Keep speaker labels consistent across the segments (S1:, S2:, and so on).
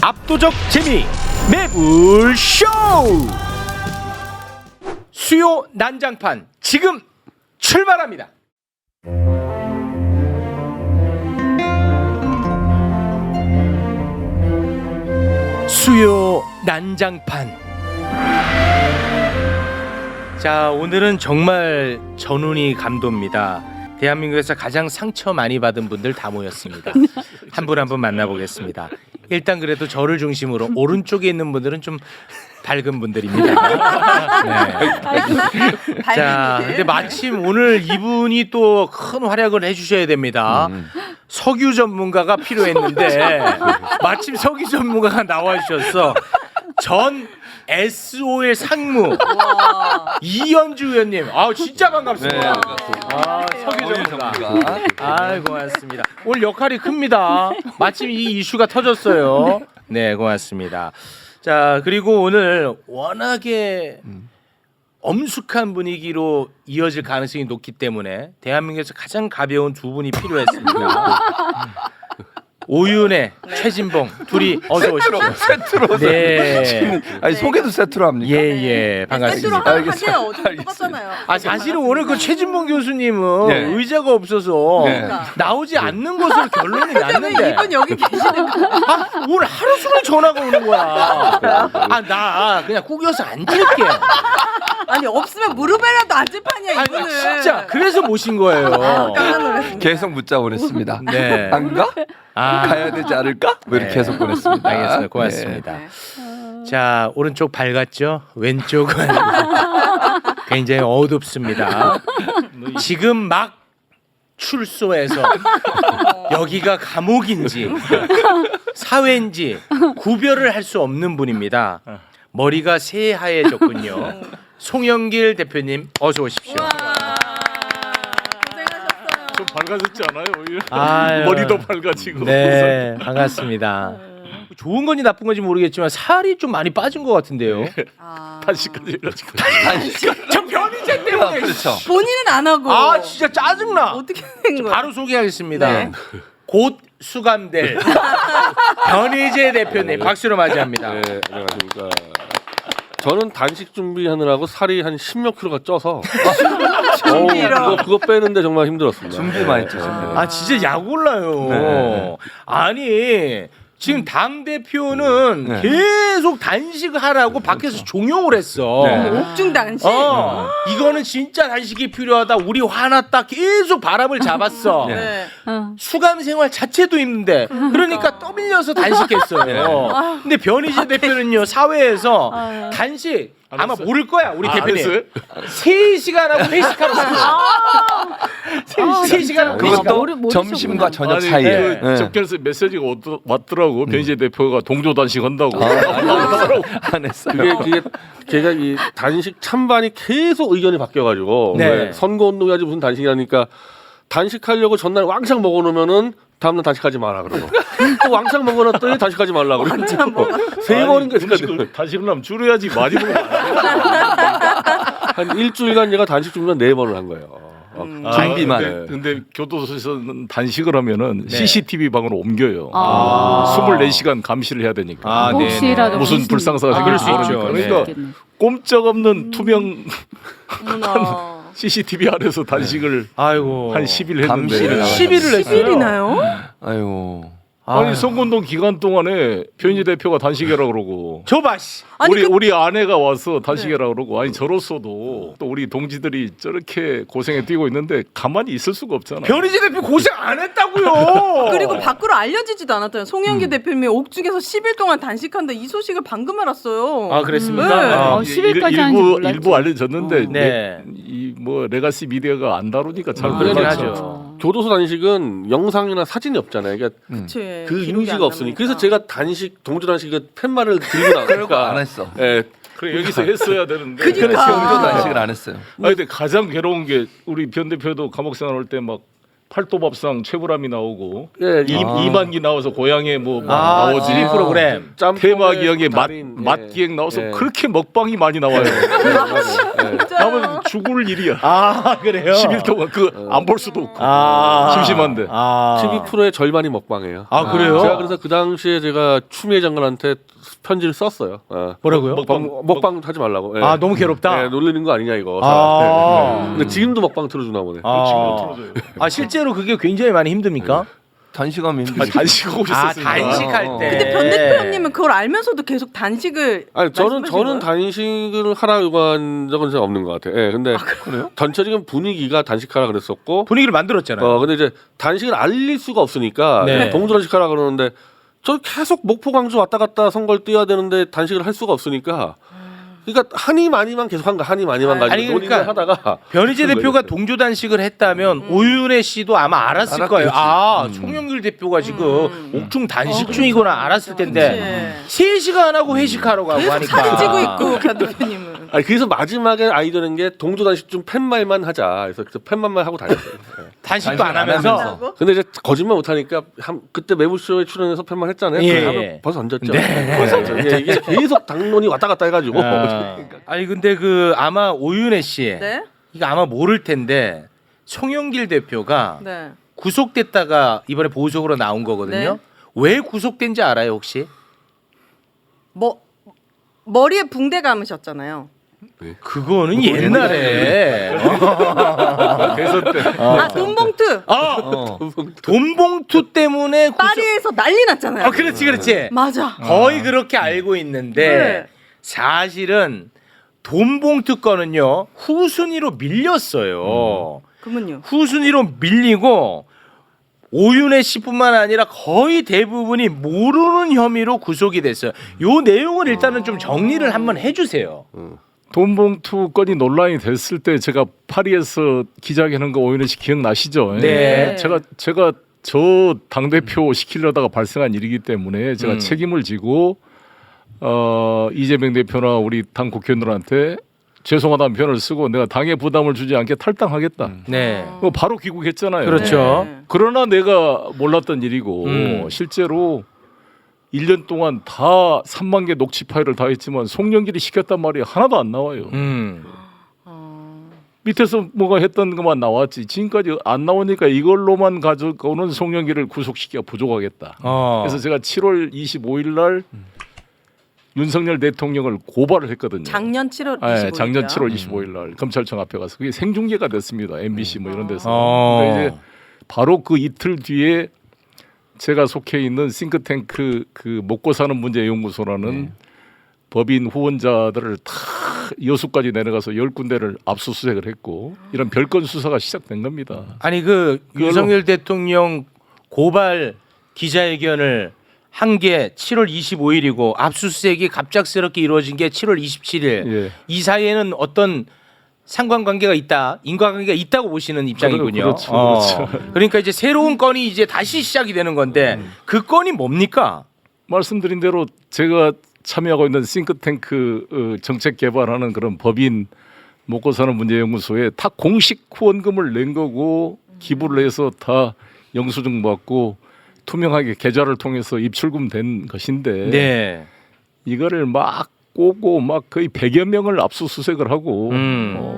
S1: 압도적 재미 매불쇼 수요 난장판 지금 출발합니다. 수요 난장판. 자, 오늘은 정말 전운이 감도입니다. 대한민국에서 가장 상처 많이 받은 분들 다 모였습니다. 한 분 한 분 만나보겠습니다. 일단 그래도 저를 중심으로 오른쪽에 있는 분들은 좀 밝은 분들입니다. 네. 자, 근데 마침 오늘 이분이 또 큰 활약을 해주셔야 됩니다. 석유 전문가가 필요했는데 마침 석유 전문가가 나와주셨어. 전 SOL 상무 이현주 의원님, 아 진짜 반갑습니다.
S2: 네,
S1: 아, 석유 전문가. 아, 고맙습니다. 오늘 역할이 큽니다. 마침 이 이슈가 터졌어요. 네, 고맙습니다. 자, 그리고 오늘 워낙에 엄숙한 분위기로 이어질 가능성이 높기 때문에 대한민국에서 가장 가벼운 두 분이 필요했습니다. 오윤혜, 최진봉 둘이 어서 오십시오.
S2: 세트로.
S1: 네.
S2: 아니 소개도 세트로 합니까?
S1: 예, 반갑습니다.
S3: 하세요. 어차피 똑같잖아요.
S1: 아, 사실은 오늘 그 최진봉 교수님은
S2: 네.
S1: 의자가 없어서
S2: 네.
S1: 나오지 않는 것으로 결론이 났는데
S3: 이분 여기 계시는 거.
S1: 아, 오늘 하루 종일 전화가 오는 거야. 아, 나 그냥 꾸겨서 앉을게.
S3: 아니 없으면 무릎에라도 앉을 판이야
S1: 아니,
S3: 이분은.
S1: 진짜 그래서 모신 거예요.
S3: 깜짝 놀랐습니다.
S2: 계속 문자 보냈습니다.
S1: 네.
S2: 안 가?
S1: 아,
S2: 가야 되지 않을까? 뭐 이렇게
S1: 네.
S2: 계속 보냈습니다.
S1: 알겠습니다. 고맙습니다.
S3: 네.
S1: 자, 오른쪽 밝았죠? 왼쪽은 굉장히 어둡습니다. 지금 막 출소해서 여기가 감옥인지 사회인지 구별을 할 수 없는 분입니다. 머리가 새하얘졌군요. 송영길 대표님 어서 오십시오.
S3: 고생하셨어요.
S4: 좀 밝아졌지 않아요? 오히려
S1: 아유.
S4: 머리도 밝아지고.
S1: 네, 반갑습니다. 좋은 건지 나쁜 건지 모르겠지만 살이 좀 많이 빠진 것 같은데요.
S4: 단식까지 해가지고.
S1: 저 변이제 때문에.
S2: 그렇죠.
S3: 본인은 안 하고.
S1: 아, 진짜 짜증나.
S3: 어떻게 된 거야?
S1: 바로 소개하겠습니다.
S3: 네.
S1: 곧 수감될 변희재 대표님 박수로 맞이합니다.
S5: 네, 안녕하십니까. 저는 단식 준비하느라고 살이 한 10몇 킬로가 쪄서 그거 빼는데 정말 힘들었습니다.
S2: 준비 많이 했죠.
S1: 아, 진짜 약 올라요.
S2: 네.
S1: 아니 지금 당 대표는
S2: 네.
S1: 계속 단식하라고 밖에서 종용을 했어.
S2: 네.
S3: 옥중 단식.
S1: 이거는 진짜 단식이 필요하다. 우리 화났다. 계속 바람을 잡았어.
S2: 네.
S3: 네.
S1: 수감 생활 자체도 힘든데 그러니까 떠밀려서 단식했어요. 근데 변희재 대표는요 사회에서 단식 아마 모를 거야 우리 대표님. 3시간 하고 회식하러 갔어. 3시간 하고 회식하고.
S2: 그것도 점심과 저녁
S4: 아니,
S2: 사이에.
S4: 그 접견에서 메시지가 왔더라고. 변희재 대표가 동조 단식한다고.
S2: 안 했어요.
S5: 그게 제가 이 단식 찬반이 계속 의견이 바뀌어가지고
S1: 네.
S5: 왜 선거 운동해야지 무슨 단식이라니까 단식하려고 전날 왕창 먹어놓으면은 다음날 단식하지 마라 그러고 또 왕창 먹어놨더니 단식하지 말라 그러고 세 번인가
S4: 단식을 하면 줄여야지 많이 먹으면 안
S5: 한 일주일간 얘가 단식 준비만 4번을 한 거예요.
S2: 준비만.
S4: 근데 교도소에서는 단식을 하면은
S1: 네.
S4: CCTV 방으로 옮겨요. 24시간 감시를 해야 되니까.
S1: 아, 네.
S6: 혹시라도
S4: 무슨 불상사가 생길 수
S1: 있죠.
S4: 있으니까.
S1: 네.
S4: 그러니까 꼼짝없는 투명
S3: 어머나.
S4: CCTV 안에서 단식을
S1: 아이고.
S4: 한 10일
S2: 감시를
S4: 했는데.
S2: 나가요.
S1: 10일을 했어요.
S3: 10일이나요?
S2: 아유.
S4: 아니 선거운동 기간 동안에 변희재 대표가 단식해라 그러고
S1: 저봐 씨.
S3: 아니,
S4: 우리 아내가 와서 단식해라 그러고 아니 저로서도 또 우리 동지들이 저렇게 고생에 뛰고 있는데 가만히 있을 수가 없잖아.
S1: 변희재 대표 고생 안 했다고요.
S3: 그리고 밖으로 알려지지도 않았잖아요. 송영기 대표님이 옥중에서 10일 동안 단식한다 이 소식을 방금 알았어요.
S1: 아, 그랬습니까?
S3: 네.
S1: 아,
S6: 10일까지 하는지 몰랐지.
S4: 일부 알려졌는데
S1: 네.
S4: 이 뭐 레가시 미디어가 안 다루니까 잘
S1: 그러긴
S4: 몰랐죠.
S1: 하죠.
S5: 교도소 단식은 영상이나 사진이 없잖아요. 그러니까
S3: 그치.
S5: 그
S3: 기록이
S5: 이미지가
S3: 안
S5: 없으니 그래서
S3: 남으니까.
S5: 제가 단식 동조 단식에 팻말을 들고 나가니까
S2: 안 했어.
S5: 예,
S4: 그래 여기서 했어야 되는데.
S3: 그러니까.
S2: 그래서 동조 단식을 안 했어요.
S4: 아니 근데 가장 괴로운 게 우리 변 대표도 감옥 생활 할 때 막 팔도밥상 최불암이 나오고
S5: 예,
S4: 이만기 나와서 고향에 뭐
S1: 아,
S4: 나오지.
S1: TV 프로그램.
S4: 테마 기억에
S5: 달인,
S4: 맛 기획 나와서
S5: 예.
S4: 그렇게 먹방이 많이 나와요. 나면 죽을 일이야.
S1: 아 그래요?
S4: 10일 동안 그 안 볼 수도 없고
S1: 아
S4: 심심한데.
S1: 아.
S5: TV 프로의 절반이 먹방이에요.
S1: 아 그래요?
S5: 제가 그래서 그 당시에 제가 추미애 장관한테 편지를 썼어요.
S1: 뭐라고요?
S5: 먹방 하지 말라고. 예.
S1: 아 너무 괴롭다.
S5: 네, 놀리는 거 아니냐 이거.
S1: 아.
S5: 근데 지금도 먹방 틀어주나 보네.
S1: 아 실제로 그게 굉장히 많이 힘듭니까?
S2: 단식하면
S4: 아, 단식하고
S1: 아
S4: 있었으니까.
S1: 단식할 때.
S3: 근데 변 대표님은 그걸 알면서도 계속 단식을
S5: 아니 저는
S3: 말씀하신 거예요?
S5: 단식을 하라 요구한 적은 전 없는 것 같아요. 예, 근데 그래요? 전체적인 분위기가 단식하라 그랬었고,
S1: 분위기를 만들었잖아요.
S5: 근데 이제 단식을 알릴 수가 없으니까
S1: 네.
S5: 동조단식하라 그러는데 저 계속 목포 광주 왔다 갔다 선거를 뛰어야 되는데 단식을 할 수가 없으니까. 그러니까 한이 많이만 계속 한 거, 한이 많이만 가지고
S1: 아니,
S5: 논의를
S1: 그러니까
S5: 하다가
S1: 변희재
S5: 그런
S1: 대표가
S5: 거예요.
S1: 동조단식을 했다면 오윤혜 씨도 아마 알았을 거예요. 아 송영길 대표가 지금 옥중 단식 중이구나 알았을 텐데 3시간 하고 회식하러 가고
S3: 계속
S1: 하니까.
S3: 사진 찍고 있고 변 대표님은.
S5: 아니 그래서 마지막에 아이디어는 게 동조단식 좀 팻말만 하자. 그래서 팻말만 하고 다녔어요. 예.
S1: 단식도 안 하면서.
S5: 근데 이제 거짓말 못하니까 그때 매부쇼에 출연해서 팻말 했잖아요.
S1: 예.
S5: 그거 하면 벌써 얹었죠.
S1: 네.
S5: 벌써 얹었죠. 예, 이게 계속 당론이 왔다 갔다 해가지고
S1: 아니 근데 그 아마 오윤혜 씨
S3: 네.
S1: 이거 아마 모를 텐데 송영길 대표가
S3: 네.
S1: 구속됐다가 이번에 보석으로 나온 거거든요.
S3: 네.
S1: 왜 구속된지 알아요 혹시?
S3: 머리에 붕대 감으셨잖아요.
S1: 그거는 옛날에
S4: 그래서 때
S3: 아 돈봉투.
S1: 돈봉투 때문에
S3: 파리에서 난리 났잖아요.
S1: 그렇지.
S3: 맞아.
S1: 거의 그렇게 알고 있는데
S3: 네.
S1: 사실은 돈봉투 건은요 후순위로 밀렸어요.
S3: 그러면요.
S1: 후순위로 밀리고 오윤혜 씨뿐만 아니라 거의 대부분이 모르는 혐의로 구속이 됐어요. 요 내용을 일단은 좀 정리를 한번 해주세요.
S4: 돈봉투 건이 논란이 됐을 때 제가 파리에서 기자회견한 거 오윤혜 씨 기억나시죠?
S1: 네.
S4: 제가 저 당대표 시키려다가 발생한 일이기 때문에 제가 책임을 지고 이재명 대표나 우리 당 국회의원들한테 죄송하다는 표현을 쓰고 내가 당에 부담을 주지 않게 탈당하겠다.
S1: 네.
S4: 그거 바로 귀국했잖아요.
S1: 그렇죠.
S3: 네.
S4: 그러나 내가 몰랐던 일이고 실제로 1년 동안 다 3만 개 녹취 파일을 다 했지만 송영길이 시켰단 말이 하나도 안 나와요. 밑에서 뭐가 했던 것만 나왔지 지금까지 안 나오니까 이걸로만 가져오는 송영길을 구속시키기가 부족하겠다. 그래서 제가 7월 25일 날 윤석열 대통령을 고발을 했거든요.
S3: 작년 7월 25일.
S4: 네, 작년 7월 25일 날 검찰청 앞에 가서 그게 생중계가 됐습니다. MBC 뭐 이런 데서. 근데 이제 바로 그 이틀 뒤에 제가 속해 있는 싱크탱크 그 먹고 사는 문제 연구소라는 법인 후원자들을 다 여수까지 내려가서 10군데를 압수수색을 했고 이런 별건 수사가 시작된 겁니다.
S1: 아니 그 윤석열 대통령 고발 기자회견을 한 게 7월 25일이고 압수수색이 갑작스럽게 이루어진 게 7월 27일.
S4: 예.
S1: 이 사이에는 어떤 상관관계가 있다, 인과관계가 있다고 보시는 입장이군요.
S4: 그렇죠.
S1: 그러니까 이제 새로운 건이 이제 다시 시작이 되는 건데 그 건이 뭡니까?
S4: 말씀드린 대로 제가 참여하고 있는 싱크탱크 정책 개발하는 그런 법인 먹고 사는 문제 연구소에 다 공식 후원금을 낸 거고 기부를 해서 다 영수증 받고 투명하게 계좌를 통해서 입출금된 것인데
S1: 네.
S4: 이거를 막 꼬고 막 거의 100여 명을 압수수색을 하고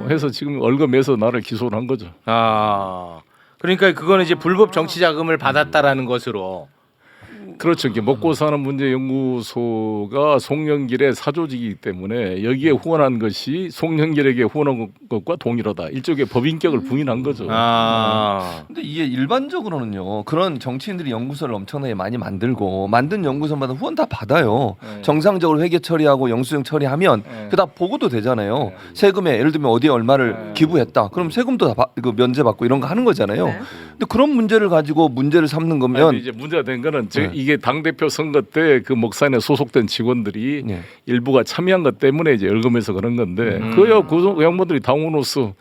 S4: 해서 지금 얼검에서 나를 기소를 한 거죠.
S1: 아 그러니까 그거는 이제 불법 정치 자금을 받았다라는 것으로.
S4: 그렇죠. 이게 먹고 사는 문제 연구소가 송영길의 사조직이기 때문에 여기에 후원한 것이 송영길에게 후원한 것과 동일하다. 일종의 법인격을 부인한 거죠.
S2: 근데 이게 일반적으로는요. 그런 정치인들이 연구소를 엄청나게 많이 만들고 만든 연구소마다 후원 다 받아요. 정상적으로 회계 처리하고 영수증 처리하면 그다 보고도 되잖아요. 세금에 예를 들면 어디에 얼마를 기부했다. 그럼 세금도 다 면제받고 이런 거 하는 거잖아요.
S3: 네.
S2: 근데 그런 문제를 가지고 문제를 삼는 거면
S4: 아니, 이제 문제가 된 거는 이게 당 대표 선거 때 그 목사인에 소속된 직원들이
S2: 네.
S4: 일부가 참여한 것 때문에 이제 열검해서 그런 건데 그야 그 양반들이 당원으로서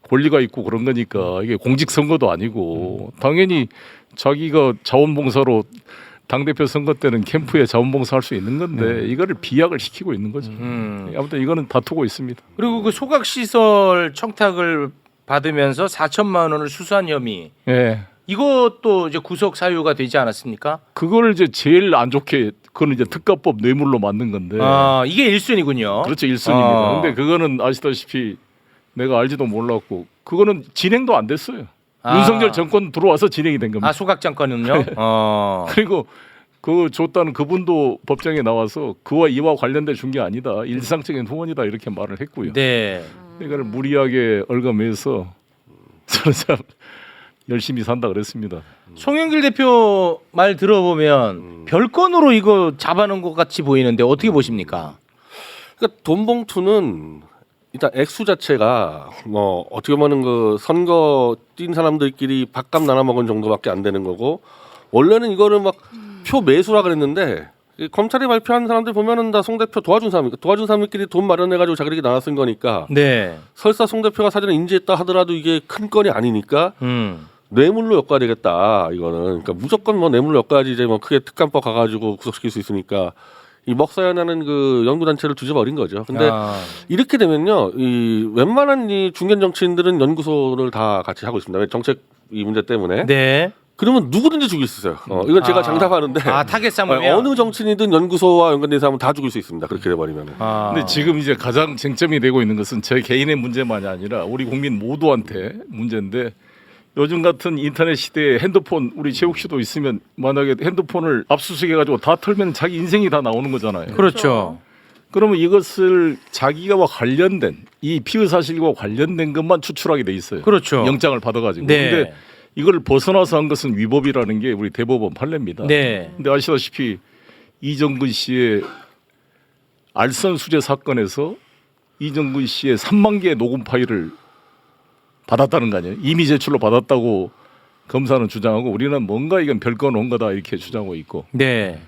S4: 권리가 있고 그런 거니까 이게 공직 선거도 아니고 당연히 자기가 자원봉사로 당 대표 선거 때는 캠프에 자원봉사할 수 있는 건데 이거를 비약을 시키고 있는 거죠. 아무튼 이거는 다투고 있습니다.
S1: 그리고 그 소각 시설 청탁을 받으면서 4천만 원을 수수한 혐의.
S4: 예.
S1: 이것도 이제 구속 사유가 되지 않았습니까?
S4: 그걸 이제 제일 안 좋게 그거는 이제 특가법 뇌물로 만든 건데.
S1: 아, 이게 1순위군요.
S4: 그렇죠 1순위입니다. 근데 그거는 아시다시피 내가 알지도 몰랐고 그거는 진행도 안 됐어요.
S1: 아.
S4: 윤석열 정권 들어와서 진행이 된 겁니다.
S1: 아, 소각장건은요?
S4: 그리고 그 줬다는 그분도 법정에 나와서 그와 이와 관련돼 준 게 아니다. 일상적인 후원이다 이렇게 말을 했고요.
S1: 네.
S4: 이거를 무리하게 얽어매서 저는 참 열심히 산다 그랬습니다.
S1: 송영길 대표 말 들어보면 별건으로 이거 잡아놓은 것 같이 보이는데 어떻게 보십니까?
S5: 그러니까 돈봉투는 일단 액수 자체가 뭐 어떻게 보면 그 선거 뛴 사람들끼리 밥값 나눠 먹은 정도밖에 안 되는 거고 원래는 이거를 막 표 매수라 그랬는데 이 검찰이 발표한 사람들 보면은 다 송 대표 도와준 사람이니까 도와준 사람들끼리 돈 마련해가지고 자기들이 나눠 쓴 거니까
S1: 네.
S5: 설사 송 대표가 사전에 인지했다 하더라도 이게 큰 건이 아니니까 뇌물로 엮어야 되겠다 이거는 그러니까 무조건 뭐 뇌물로 엮어야지 이제 뭐 크게 특감법 가가지고 구속시킬 수 있으니까 이 먹사연하는 그 연구단체를 뒤집어버린 거죠. 근데 이렇게 되면요, 이 웬만한 이 중견 정치인들은 연구소를 다 같이 하고 있습니다. 왜 정책 이 문제 때문에.
S1: 네.
S5: 그러면 누구든지 죽일 수 있어요. 이건 제가 장담하는데
S1: 타겟 삼으면
S5: 어느 정치인이든 연구소와 연관된 사람은 다 죽일 수 있습니다. 그렇게 돼버리면.
S4: 근데 지금 이제 가장 쟁점이 되고 있는 것은 제 개인의 문제만이 아니라 우리 국민 모두한테 문제인데 요즘 같은 인터넷 시대에 핸드폰 우리 최욱 씨도 있으면 만약에 핸드폰을 압수수색해가지고 다 털면 자기 인생이 다 나오는 거잖아요.
S1: 그렇죠.
S4: 그러면 이것을 자기가 관련된 이 피의 사실과 관련된 것만 추출하게 돼 있어요.
S1: 그렇죠.
S4: 영장을 받아가지고.
S1: 네.
S4: 근데 이걸 벗어나서 한 것은 위법이라는 게 우리 대법원 판례입니다.
S1: 네.
S4: 근데 아시다시피 이정근 씨의 알선 수재 사건에서 이정근 씨의 3만 개의 녹음 파일을 받았다는 거 아니에요? 이미 제출로 받았다고 검사는 주장하고 우리는 뭔가 이건 별건 온 거다 이렇게 주장하고 있고.
S1: 네.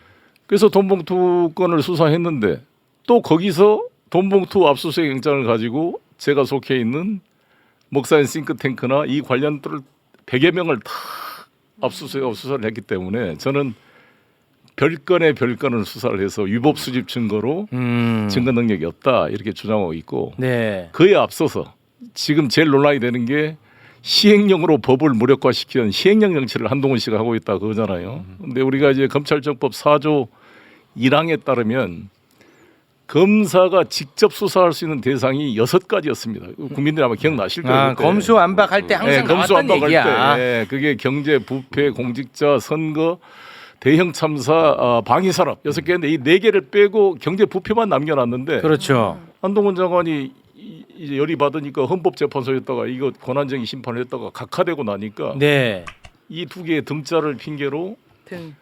S4: 그래서 돈봉투 건을 수사했는데 또 거기서 돈봉투 압수수색 영장을 가지고 제가 속해 있는 목사인 싱크탱크나 이 관련들을 100여 명을 다 압수수색하고 수사를 했기 때문에 저는 별건의 별건을 수사를 해서 위법 수집 증거로 증거 능력이 없다 이렇게 주장하고 있고
S1: 네.
S4: 그에 앞서서 지금 제일 논란이 되는 게 시행령으로 법을 무력화시키는 시행령 정치를 한동훈 씨가 하고 있다 그거잖아요. 근데 우리가 이제 검찰청법 4조 1항에 따르면 검사가 직접 수사할 수 있는 대상이 6가지였습니다. 국민들이 아마 기억나실 거예요. 그때.
S1: 검수완박할 때 항상 나왔던 얘기야.
S4: 때 그게 경제, 부패, 공직자, 선거, 대형 참사, 방위 산업 6개인데 이 4개를 빼고 경제 부패만 남겨놨는데
S1: 그렇죠.
S4: 한동훈 장관이 이제 열이 받으니까 헌법재판소에다가 이거 권한쟁의 심판을 했다가 각하되고 나니까
S1: 네.
S4: 이 2개의 등자를 핑계로
S3: 등.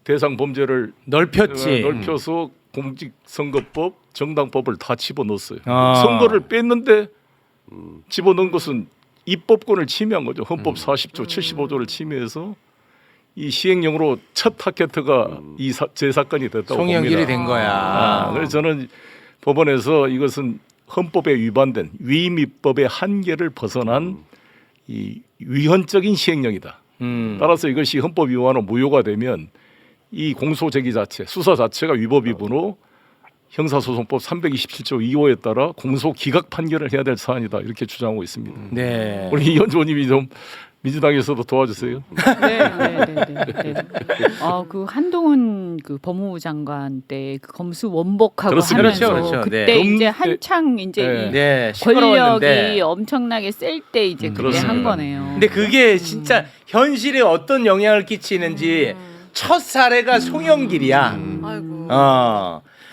S4: 대상 범죄를
S1: 넓혔지.
S4: 넓혀서 공직선거법, 정당법을 다 집어넣었어요.
S1: 아.
S4: 선거를 뺐는데 집어넣은 것은 입법권을 침해한 거죠. 헌법 40조, 75조를 침해해서 이 시행령으로 첫 타켓트가 제 사건이 됐다고
S1: 송영길이
S4: 봅니다.
S1: 된 거야.
S4: 그래서 저는 법원에서 이것은 헌법에 위반된 위임입법의 한계를 벗어난 이 위헌적인 시행령이다. 따라서 이것이 헌법 위반으로 무효가 되면 이 공소 제기 자체, 수사 자체가 위법이므로 형사소송법 327조 2호에 따라 공소 기각 판결을 해야 될 사안이다 이렇게 주장하고 있습니다.
S1: 네.
S4: 우리 이 의원님이 좀 민주당에서도 도와주세요.
S6: 네. 그 한동훈 그 법무부 장관 때 그 검수 원복하고
S4: 그렇습니다.
S6: 하면서
S1: 그렇죠.
S6: 그때
S1: 네.
S6: 이제 한창 이제
S4: 네.
S6: 이
S1: 네.
S6: 권력이
S1: 시끄러웠는데.
S6: 엄청나게 셀 때 이제 그때
S4: 그렇습니다.
S6: 한 거네요.
S1: 근데 그게 진짜 현실에 어떤 영향을 끼치는지 첫 사례가 송영길이야.
S3: 아이고.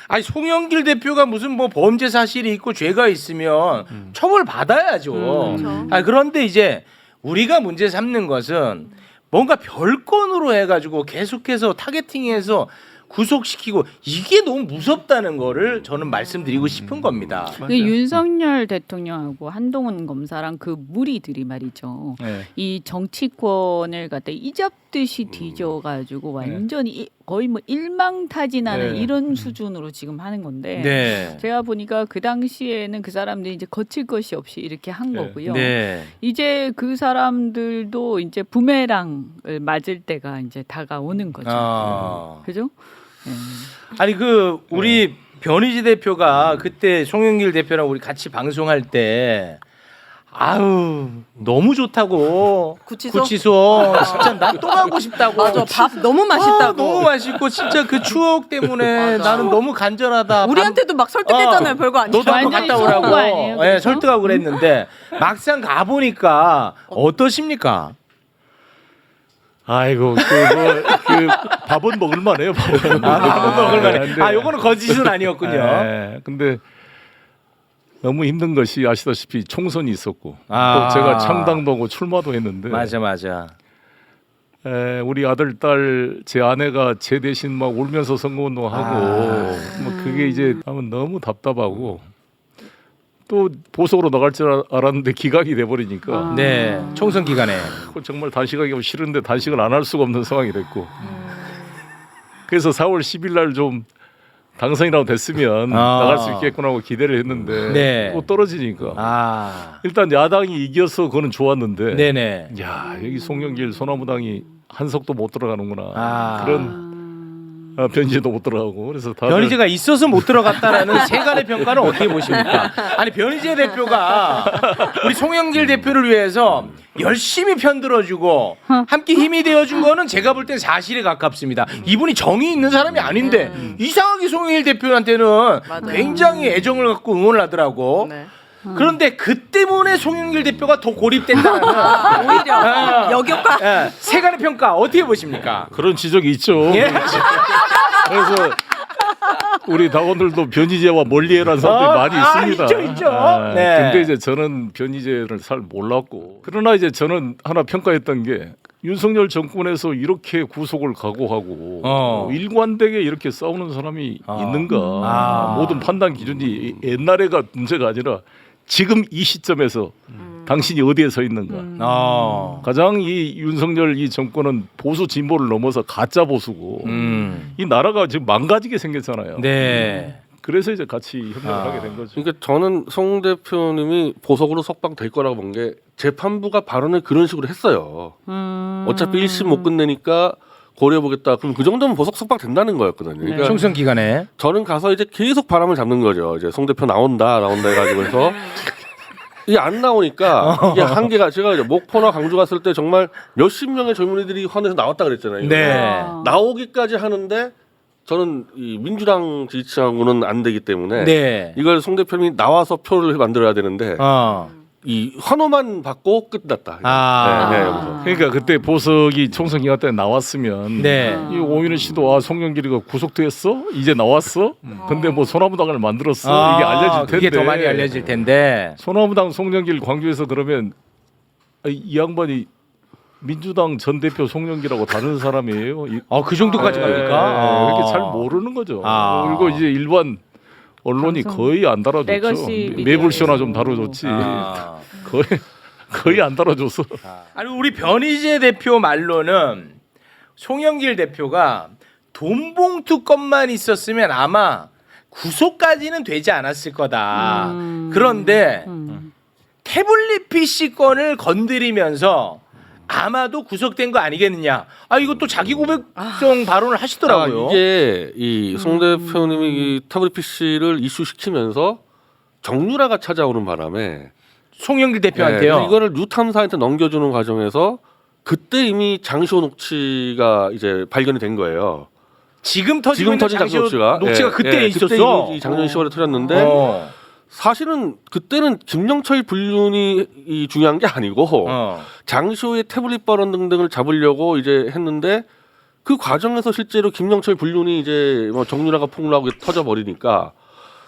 S1: 아니 송영길 대표가 무슨 뭐 범죄 사실이 있고 죄가 있으면 처벌 받아야죠.
S3: 그렇죠.
S1: 그런데 이제 우리가 문제 삼는 것은 뭔가 별건으로 해가지고 계속해서 타겟팅해서 구속시키고 이게 너무 무섭다는 거를 저는 말씀드리고 싶은 겁니다.
S6: 그 윤석열 대통령하고 한동훈 검사랑 그 무리들이 말이죠.
S4: 네.
S6: 이 정치권을 갖다 이잡듯이 뒤져가지고 완전히 거의 뭐 일망타진하는
S4: 네.
S6: 이런 수준으로 지금 하는 건데
S1: 네.
S6: 제가 보니까 그 당시에는 그 사람들이 이제 거칠 것이 없이 이렇게 한
S4: 네.
S6: 거고요.
S1: 네.
S6: 이제 그 사람들도 이제 부메랑을 맞을 때가 이제 다가오는 거죠. 그죠?
S1: 아니 그 우리 변희지 대표가 그때 송영길 대표랑 우리 같이 방송할 때 아유 너무 좋다고.
S3: 구치소?
S1: 진짜 나 또 가고 싶다고.
S3: 맞아. 밥 너무 맛있다고.
S1: 아, 너무 맛있고 진짜 그 추억 때문에
S3: 맞아.
S1: 나는 너무 간절하다.
S3: 우리한테도 막 설득했잖아요. 별거 아니고.
S1: 너도 한번
S6: 완전히
S1: 갔다
S6: 좋은 거
S1: 오라고.
S6: 아니에요,
S1: 예,
S6: 그래서?
S1: 설득하고 그랬는데 막상 가 보니까 어떠십니까?
S4: 아이고 그 밥은 먹을만해요. 밥은.
S1: 먹을만해.
S4: 근데-
S1: 아, 요거는 거짓은 아니었군요.
S4: 네, 근데 너무 힘든 것이 아시다시피 총선이 있었고
S1: 아.
S4: 또 제가 창당도 하고 출마도 했는데
S1: 맞아.
S4: 우리 아들 딸 제 아내가 제 대신 막 울면서 선거운동하고 뭐 그게 이제 하면 너무 답답하고 또 보석으로 나갈 줄 알았는데 기각이 돼버리니까
S1: 네, 총선 기간에.
S4: 그거 정말 단식하기 싫은데 단식을 안 할 수가 없는 상황이 됐고 그래서 4월 10일 날 좀 당선이라도 됐으면 나갈 수 있겠구나 하고 기대를 했는데
S1: 네.
S4: 또 떨어지니까
S1: 아,
S4: 일단 야당이 이겨서 그거는 좋았는데
S1: 네네.
S4: 야 여기 송영길 소나무당이 한 석도 못 들어가는구나
S1: 아.
S4: 그런 변희재도 못 들어가고 그래서 다들
S1: 변희재가 있어서 못 들어갔다라는 세간의 평가는 어떻게 보십니까? 아니 변희재 대표가 우리 송영길 대표를 위해서 열심히 편들어주고 함께 힘이 되어준 거는 제가 볼 땐 사실에 가깝습니다. 이분이 정이 있는 사람이 아닌데 이상하게 송영길 대표한테는
S3: 맞아요.
S1: 굉장히 애정을 갖고 응원을 하더라고.
S3: 네.
S1: 그런데 그 때문에 송영길 대표가 더 고립된다는
S3: 오히려 역효과.
S1: 예, 세간의 평가 어떻게 보십니까?
S4: 그런 지적이 있죠.
S1: 예.
S4: 그래서 우리 당원들도 변희재와 멀리해라는 사람들이 많이 있습니다.
S1: 있죠. 네.
S4: 근데 이제 저는 변희재를 잘 몰랐고 그러나 이제 저는 하나 평가했던 게 윤석열 정권에서 이렇게 구속을 각오하고 일관되게 이렇게 싸우는 사람이 있는가 모든 판단 기준이 옛날에가 문제가 아니라 지금 이 시점에서 당신이 어디에 서 있는가 가장 이 윤석열 이 정권은 보수 진보를 넘어서 가짜 보수고 이 나라가 지금 망가지게 생겼잖아요.
S1: 네.
S4: 그래서 이제 같이 협력을 하게 된 거죠.
S5: 그러니까 저는 송 대표님이 보석으로 석방될 거라고 본 게 재판부가 발언을 그런 식으로 했어요. 어차피 1심 못 끝내니까 고려해보겠다. 그럼 그 정도면 보석 석방 된다는 거였거든요. 그러니까
S1: 총선 기간에.
S5: 저는 가서 이제 계속 바람을 잡는 거죠. 이제 송 대표 나온다 해가지고 해서 이게 안 나오니까 이게 한계가 제가 이제 목포나 강주 갔을 때 정말 몇십 명의 젊은이들이 환에서 나왔다 그랬잖아요.
S1: 네.
S5: 나오기까지 하는데 저는 이 민주당 지지층하고는 안 되기 때문에
S1: 네.
S5: 이걸 송 대표님이 나와서 표를 만들어야 되는데 이 환호만 받고 끝났다. 여기서.
S4: 그러니까 그때 보석이 총선 기간 때 나왔으면
S1: 네.
S4: 이 오윤희 씨도 송영길이가 구속됐어? 이제 나왔어? 근데 뭐 소나무당을 만들었어? 이게 알려질 텐데
S1: 그게 더 많이 알려질 텐데.
S4: 소나무당 송영길 광주에서 그러면 이 양반이 민주당 전 대표 송영길하고 다른 사람이에요.
S1: 그 정도까지 갑니까?
S4: 이렇게 잘 모르는 거죠.
S1: 아.
S4: 그리고 이제 일반 언론이
S6: 방송.
S4: 거의 안 다뤄줬죠.
S6: 레거시
S4: 매불쇼나 좀 다뤄줬지. 거의 안 다뤄줬어.
S1: 아니 우리 변희재 대표 말로는 송영길 대표가 돈 봉투 건만 있었으면 아마 구속까지는 되지 않았을 거다. 그런데 태블릿 PC 건을 건드리면서 아마도 구속된 거 아니겠느냐. 이것도 자기 고백성 발언을 하시더라고요.
S5: 이게 이 송 대표님이 이 태블릿 PC를 이슈시키면서 정유라가 찾아오는 바람에
S1: 송영길 대표한테요.
S5: 이거를 뉴탐사한테 넘겨주는 과정에서 그때 이미 장시호 녹취가 이제 발견이 된 거예요.
S1: 지금 터진
S5: 장시호 녹취가
S1: 그때 있었어.
S5: 그때 이 작년 10월에 터졌는데 사실은 그때는 김영철 불륜이 이 중요한 게 아니고 장시호의 태블릿 발언 등등을 잡으려고 이제 했는데 그 과정에서 실제로 김영철 불륜이 이제 뭐 정유라가 폭로하고 터져 버리니까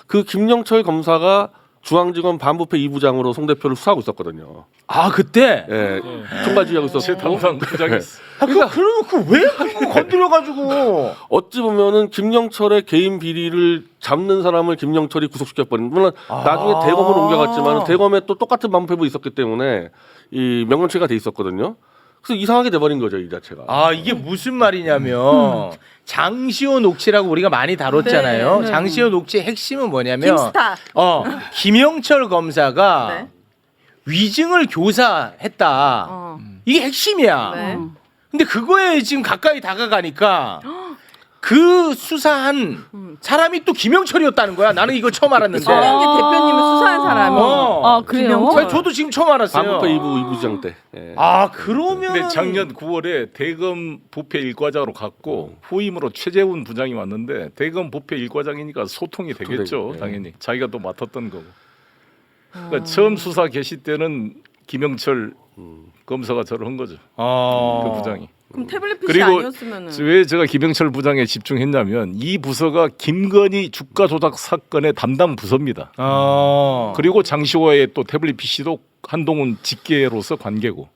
S5: 그 김영철 검사가 중앙지검 반부패 2부장으로 송 대표를 수사하고 있었거든요.
S1: 그때?
S5: 총괄지휘하고 있었고.
S4: 담당 부장이었어.
S1: 그러면 왜 그거 건드려가지고?
S5: 어찌 보면은 김영철의 개인 비리를 잡는 사람을 김영철이 구속시켜버린. 물론 나중에 대검으로 옮겨갔지만 대검에 또 똑같은 반부패부 있었기 때문에 이 명령체가 돼 있었거든요. 그래서 이상하게 돼버린 거죠, 이 자체가.
S1: 이게 무슨 말이냐면 장시호 녹취라고 우리가 많이 다뤘잖아요.
S3: 네.
S1: 장시호 녹취의 핵심은 뭐냐면
S3: 김스타.
S1: 김영철 검사가
S3: 네.
S1: 위증을 교사했다. 이게 핵심이야.
S3: 네.
S1: 근데 그거에 지금 가까이 다가가니까 그 수사한 사람이 또 김영철이었다는 거야. 나는 이거 처음 알았는데.
S3: 송영길 대표님을 수사한 사람이.
S6: 아 그래요?
S1: 아니, 저도 지금 처음 알았어요.
S5: 다음부터 이부장 때. 예.
S1: 아 그러면
S4: 근데 작년 9월에 대검 부패 일과장으로 갔고 후임으로 최재훈 부장이 왔는데 대검 부패 일과장이니까 소통이 되겠죠.
S5: 예.
S4: 당연히 자기가 또 맡았던 거고. 그러니까 처음 수사 개시 때는 김영철 검사가 저를 한 거죠. 그 부장이.
S3: 그럼 태블릿 PC
S4: 그리고
S3: 아니었으면은.
S4: 왜 제가 김영철 부장에 집중했냐면 이 부서가 김건희 주가 조작 사건의 담당 부서입니다. 그리고 장시호의 또 태블릿 PC도 한동훈 직계로서 관계고.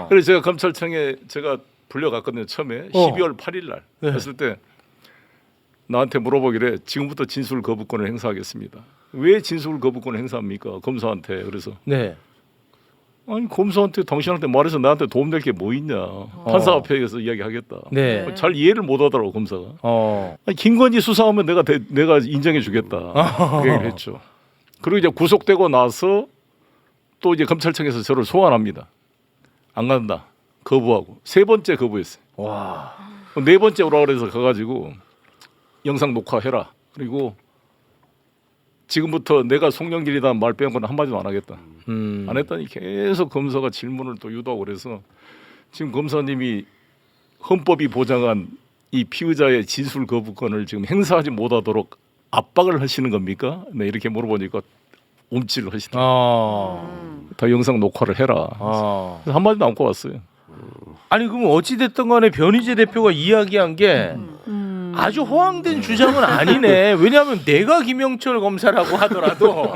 S4: 그래서 제가 검찰청에 제가 불려갔거든요. 처음에 12월 8일 날 했을 때 나한테 물어보기를 지금부터 진술 거부권을 행사하겠습니다. 왜 진술 거부권을 행사합니까? 검사한테. 그래서
S1: 네.
S4: 아니 검사한테 당신한테 말해서 나한테 도움될 게 뭐 있냐. 판사 앞에서 이야기하겠다.
S1: 네.
S4: 잘 이해를 못하더라고 검사가.
S1: 어.
S4: 아니, 김건희 수사하면 내가 인정해 주겠다. 그 얘기를 했죠. 그리고 이제 구속되고 나서 또 이제 검찰청에서 저를 소환합니다. 안 간다. 거부하고 세 번째 거부했어요.
S1: 와.
S4: 네 번째 오라 그래서 가가지고 영상 녹화해라. 그리고 지금부터 내가 송영길이라는 말 빼고는 한마디도 안 하겠다. 안 했더니 계속 검사가 질문을 또 유도하고 그래서 지금 검사님이 헌법이 보장한 이 피의자의 진술 거부권을 지금 행사하지 못하도록 압박을 하시는 겁니까? 네, 이렇게 물어보니까 움찔을 하시더라고요. 다 영상 녹화를 해라. 그래서 한마디도 안 왔어요.
S1: 아니 그럼 어찌 됐든 간에 변희재 대표가 이야기한 게 아주 호황된 주장은 아니네. 왜냐하면 내가 김영철 검사라고 하더라도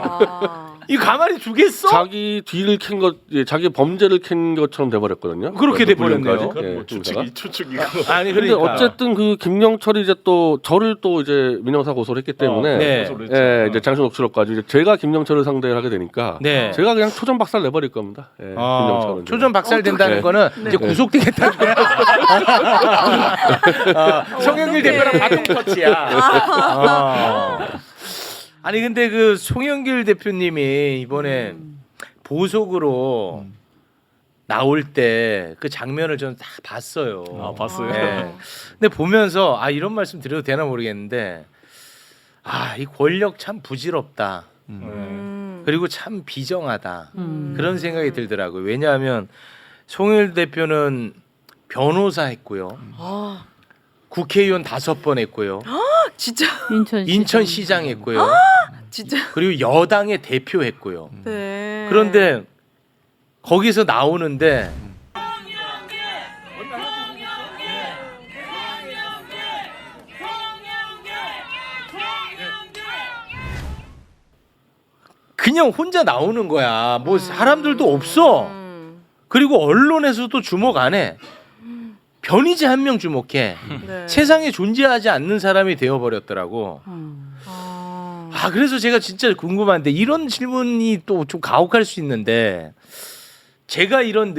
S1: 이 가만히 두겠어?
S5: 자기 뒤를 캔 것, 예, 자기 범죄를 캔 것처럼 돼버렸거든요.
S1: 그렇게 돼버렸네요.
S5: 예,
S4: 추측이고.
S1: 아니
S5: 근데
S1: 그러니까
S5: 어쨌든 그 김영철이 이제 또 저를 또 이제 민형사 고소를 했기 때문에
S1: 네.
S5: 예, 이제 장신 녹취록까지 이제 제가 김영철을 상대를 하게 되니까
S1: 네.
S5: 제가 그냥 초전 박살 내버릴 겁니다. 예, 김영철은
S1: 초전 박살된다는
S5: 네.
S1: 거는 이제 구속되겠다는 거야. 송영길 대표랑 바통 터치야. 아니 근데 그 송영길 대표님이 이번에 보석으로 나올 때 그 장면을 저는 다 봤어요.
S4: 아, 봤어요?
S1: 네. 근데 보면서 이런 말씀 드려도 되나 모르겠는데 이 권력 참 부질없다. 그리고 참 비정하다. 그런 생각이 들더라고요. 왜냐하면 송영길 대표는 변호사 했고요. 국회의원 5번 했고요.
S3: 진짜.
S1: 인천시장 했고요.
S3: 진짜.
S1: 그리고 여당의 대표 했고요.
S3: 네.
S1: 그런데 거기서 나오는데 그냥 혼자 나오는 거야. 뭐 사람들도 없어. 그리고 언론에서도 주목 안 해. 변희재 한 명 주목해.
S3: 네.
S1: 세상에 존재하지 않는 사람이 되어버렸더라고. 그래서 제가 진짜 궁금한데 이런 질문이 또 좀 가혹할 수 있는데 제가 이런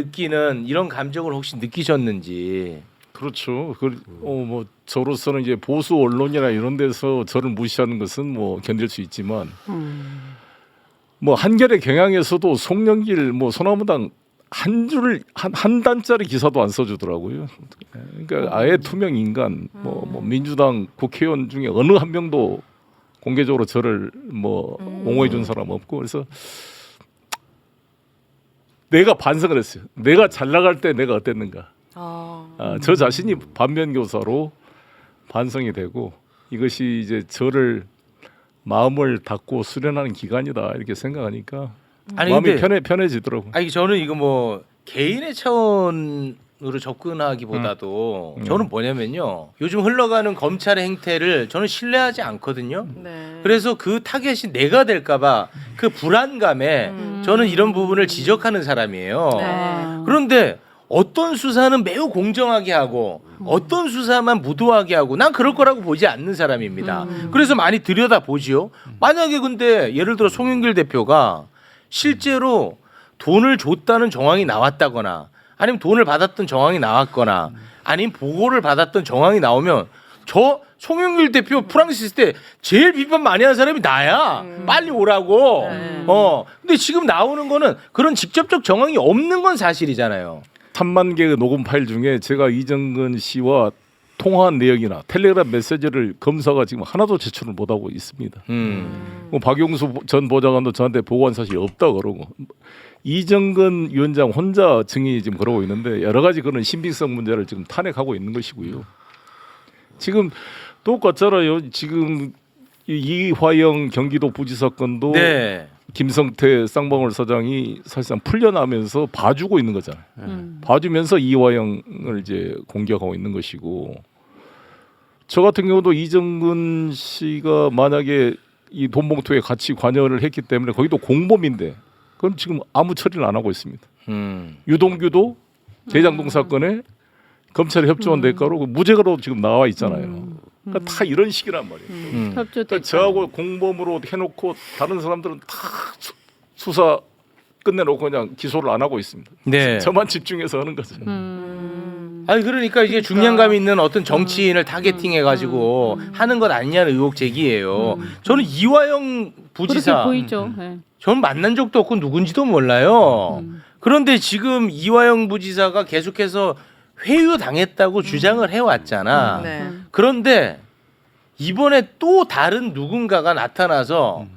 S1: 감정을 혹시 느끼셨는지.
S4: 그렇죠. 뭐 저로서는 이제 보수 언론이나 이런 데서 저를 무시하는 것은 뭐 견딜 수 있지만 뭐 한겨레 경향에서도 송영길 뭐 소나무당 한 단짜리 기사도 안 써주더라고요. 그러니까 아예 투명 인간, 뭐 민주당 국회의원 중에 어느 한 명도 공개적으로 저를 뭐 옹호해 준 사람 없고 그래서 내가 반성을 했어요. 내가 잘 나갈 때 내가 어땠는가. 저 자신이 반면교사로 반성이 되고 이것이 이제 저를 마음을 닫고 수련하는 기간이다 이렇게 생각하니까 마음이 편해지더라고.
S1: 저는 이거 뭐 개인의 차원으로 접근하기보다도 저는 뭐냐면요. 요즘 흘러가는 검찰의 행태를 저는 신뢰하지 않거든요.
S3: 네.
S1: 그래서 그 타겟이 내가 될까봐 그 불안감에 저는 이런 부분을 지적하는 사람이에요.
S3: 네.
S1: 그런데 어떤 수사는 매우 공정하게 하고 어떤 수사만 무도하게 하고 난 그럴 거라고 보지 않는 사람입니다. 그래서 많이 들여다보지요. 만약에 근데 예를 들어 송영길 대표가 실제로 돈을 줬다는 정황이 나왔다거나 아니면 돈을 받았던 정황이 나왔거나 아니면 보고를 받았던 정황이 나오면 저 송영길 대표 프랑스 있을 때 제일 비판 많이 하는 사람이 나야. 빨리 오라고. 근데 지금 나오는 거는 그런 직접적 정황이 없는 건 사실이잖아요.
S4: 3만 개의 녹음 파일 중에 제가 이정근 씨와 통화한 내역이나 텔레그램 메시지를 검사가 지금 하나도 제출을 못하고 있습니다. 뭐 박용수 전 보좌관도 저한테 보고한 사실이 없다 그러고 이정근 위원장 혼자 증인이 지금 그러고 있는데 여러 가지 그런 신빙성 문제를 지금 탄핵하고 있는 것이고요. 지금 똑같잖아요. 지금 이화영 경기도 부지사 건도
S1: 네.
S4: 김성태 쌍방울 사장이 사실상 풀려나면서 봐주고 있는 거잖아요. 봐주면서 이화영을 이제 공격하고 있는 것이고 저 같은 경우도 이정근 씨가 만약에 이 돈봉투에 같이 관여를 했기 때문에 거기도 공범인데 그럼 지금 아무 처리를 안 하고 있습니다. 유동규도 대장동 사건에 검찰의 협조한 대가로 무죄가로 지금 나와 있잖아요. 그러니까 다 이런 식이란 말이에요.
S6: 협조
S4: 그러니까 저하고 공범으로 해놓고 다른 사람들은 다 수사 끝내놓고 그냥 기소를 안 하고 있습니다.
S1: 네.
S4: 저만 집중해서 하는 거죠.
S1: 아니 그러니까 이게 중량감 있는 어떤 정치인을 타겟팅해가지고 하는 것 아니냐는 의혹 제기예요. 저는 이화영
S6: 그렇게
S1: 부지사
S6: 보이죠. 네.
S1: 저는 만난 적도 없고 누군지도 몰라요. 그런데 지금 이화영 부지사가 계속해서 회유 당했다고 주장을 해왔잖아.
S3: 네.
S1: 그런데 이번에 또 다른 누군가가 나타나서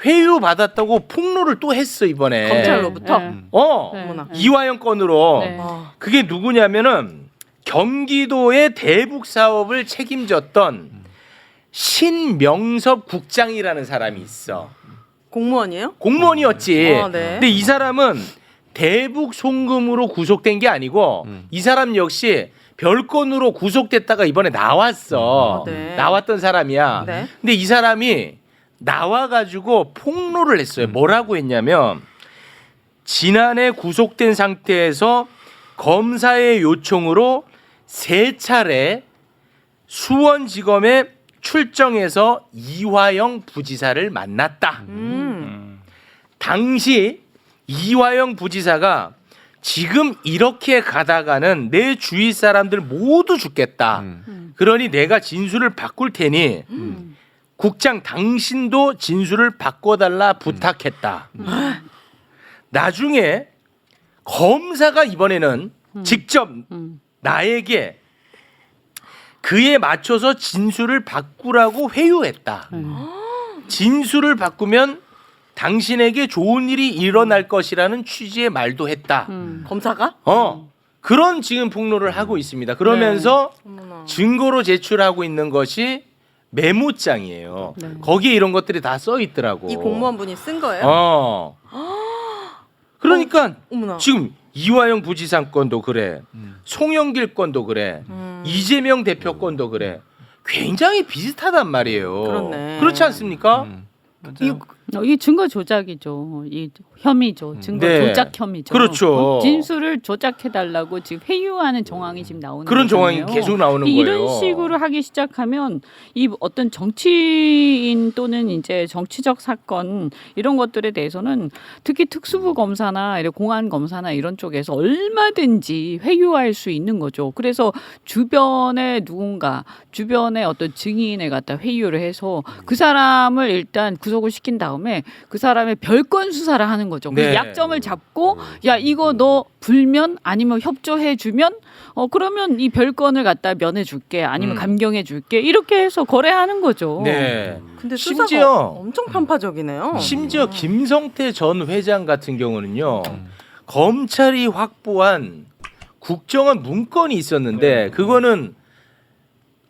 S1: 회유 받았다고 폭로를 또 했어 이번에.
S3: 검찰로부터?
S6: 네. 네.
S3: 어머나.
S1: 이화영 건으로.
S6: 네.
S3: 아,
S1: 그게 누구냐면은 경기도의 대북 사업을 책임졌던 신명섭 국장이라는 사람이 있어.
S3: 공무원이에요?
S1: 공무원이었지.
S3: 네.
S1: 근데 이 사람은 대북 송금으로 구속된 게 아니고 이 사람 역시 별건으로 구속됐다가 이번에 나왔어.
S3: 네.
S1: 나왔던 사람이야.
S3: 네.
S1: 근데 이 사람이 나와가지고 폭로를 했어요. 뭐라고 했냐면 지난해 구속된 상태에서 검사의 요청으로 3차례 수원지검에 출정해서 이화영 부지사를 만났다. 당시 이화영 부지사가 지금 이렇게 가다가는 내 주위 사람들 모두 죽겠다. 그러니 내가 진술을 바꿀 테니 국장 당신도 진술을 바꿔달라 부탁했다. 나중에 검사가 이번에는 직접 나에게 그에 맞춰서 진술을 바꾸라고 회유했다. 진술을 바꾸면 당신에게 좋은 일이 일어날 것이라는 취지의 말도 했다.
S3: 검사가?
S1: 그런 지금 폭로를 하고 있습니다. 그러면서
S3: 어머나.
S1: 증거로 제출하고 있는 것이 메모장이에요.
S6: 네.
S1: 거기에 이런 것들이 다 써 있더라고.
S3: 이 공무원분이 쓴 거예요?
S1: 그러니까
S3: 어머나.
S1: 지금 이화영 부지사 건도 그래. 송영길 건도 그래. 이재명 대표 건도 그래. 굉장히 비슷하단 말이에요.
S3: 그렇네.
S1: 그렇지 않습니까?
S6: 이게 증거 조작이죠. 이 혐의죠. 증거
S1: 네.
S6: 조작 혐의죠.
S1: 그렇죠.
S6: 진술을 조작해달라고 지금 회유하는 정황이 지금 나오는
S1: 그런 정황이
S6: 거잖아요.
S1: 계속 나오는
S6: 이런
S1: 거예요.
S6: 식으로 하기 시작하면 이 어떤 정치인 또는 이제 정치적 사건 이런 것들에 대해서는 특히 특수부 검사나 이런 공안 검사나 이런 쪽에서 얼마든지 회유할 수 있는 거죠. 그래서 주변에 누군가 주변에 어떤 증인을 갖다 회유를 해서 그 사람을 일단 구속을 시킨 다음에 그 사람의 별건 수사를 하는 거죠. 그
S1: 네.
S6: 약점을 잡고 야 이거 너 불면 아니면 협조해 주면 그러면 이 별건을 갖다 면해 줄게 아니면 감경해 줄게 이렇게 해서 거래하는 거죠.
S1: 네.
S3: 근데 수사가
S1: 심지어
S3: 엄청 편파적이네요.
S1: 심지어 김성태 전 회장 같은 경우는요. 검찰이 확보한 국정원 문건이 있었는데 그거는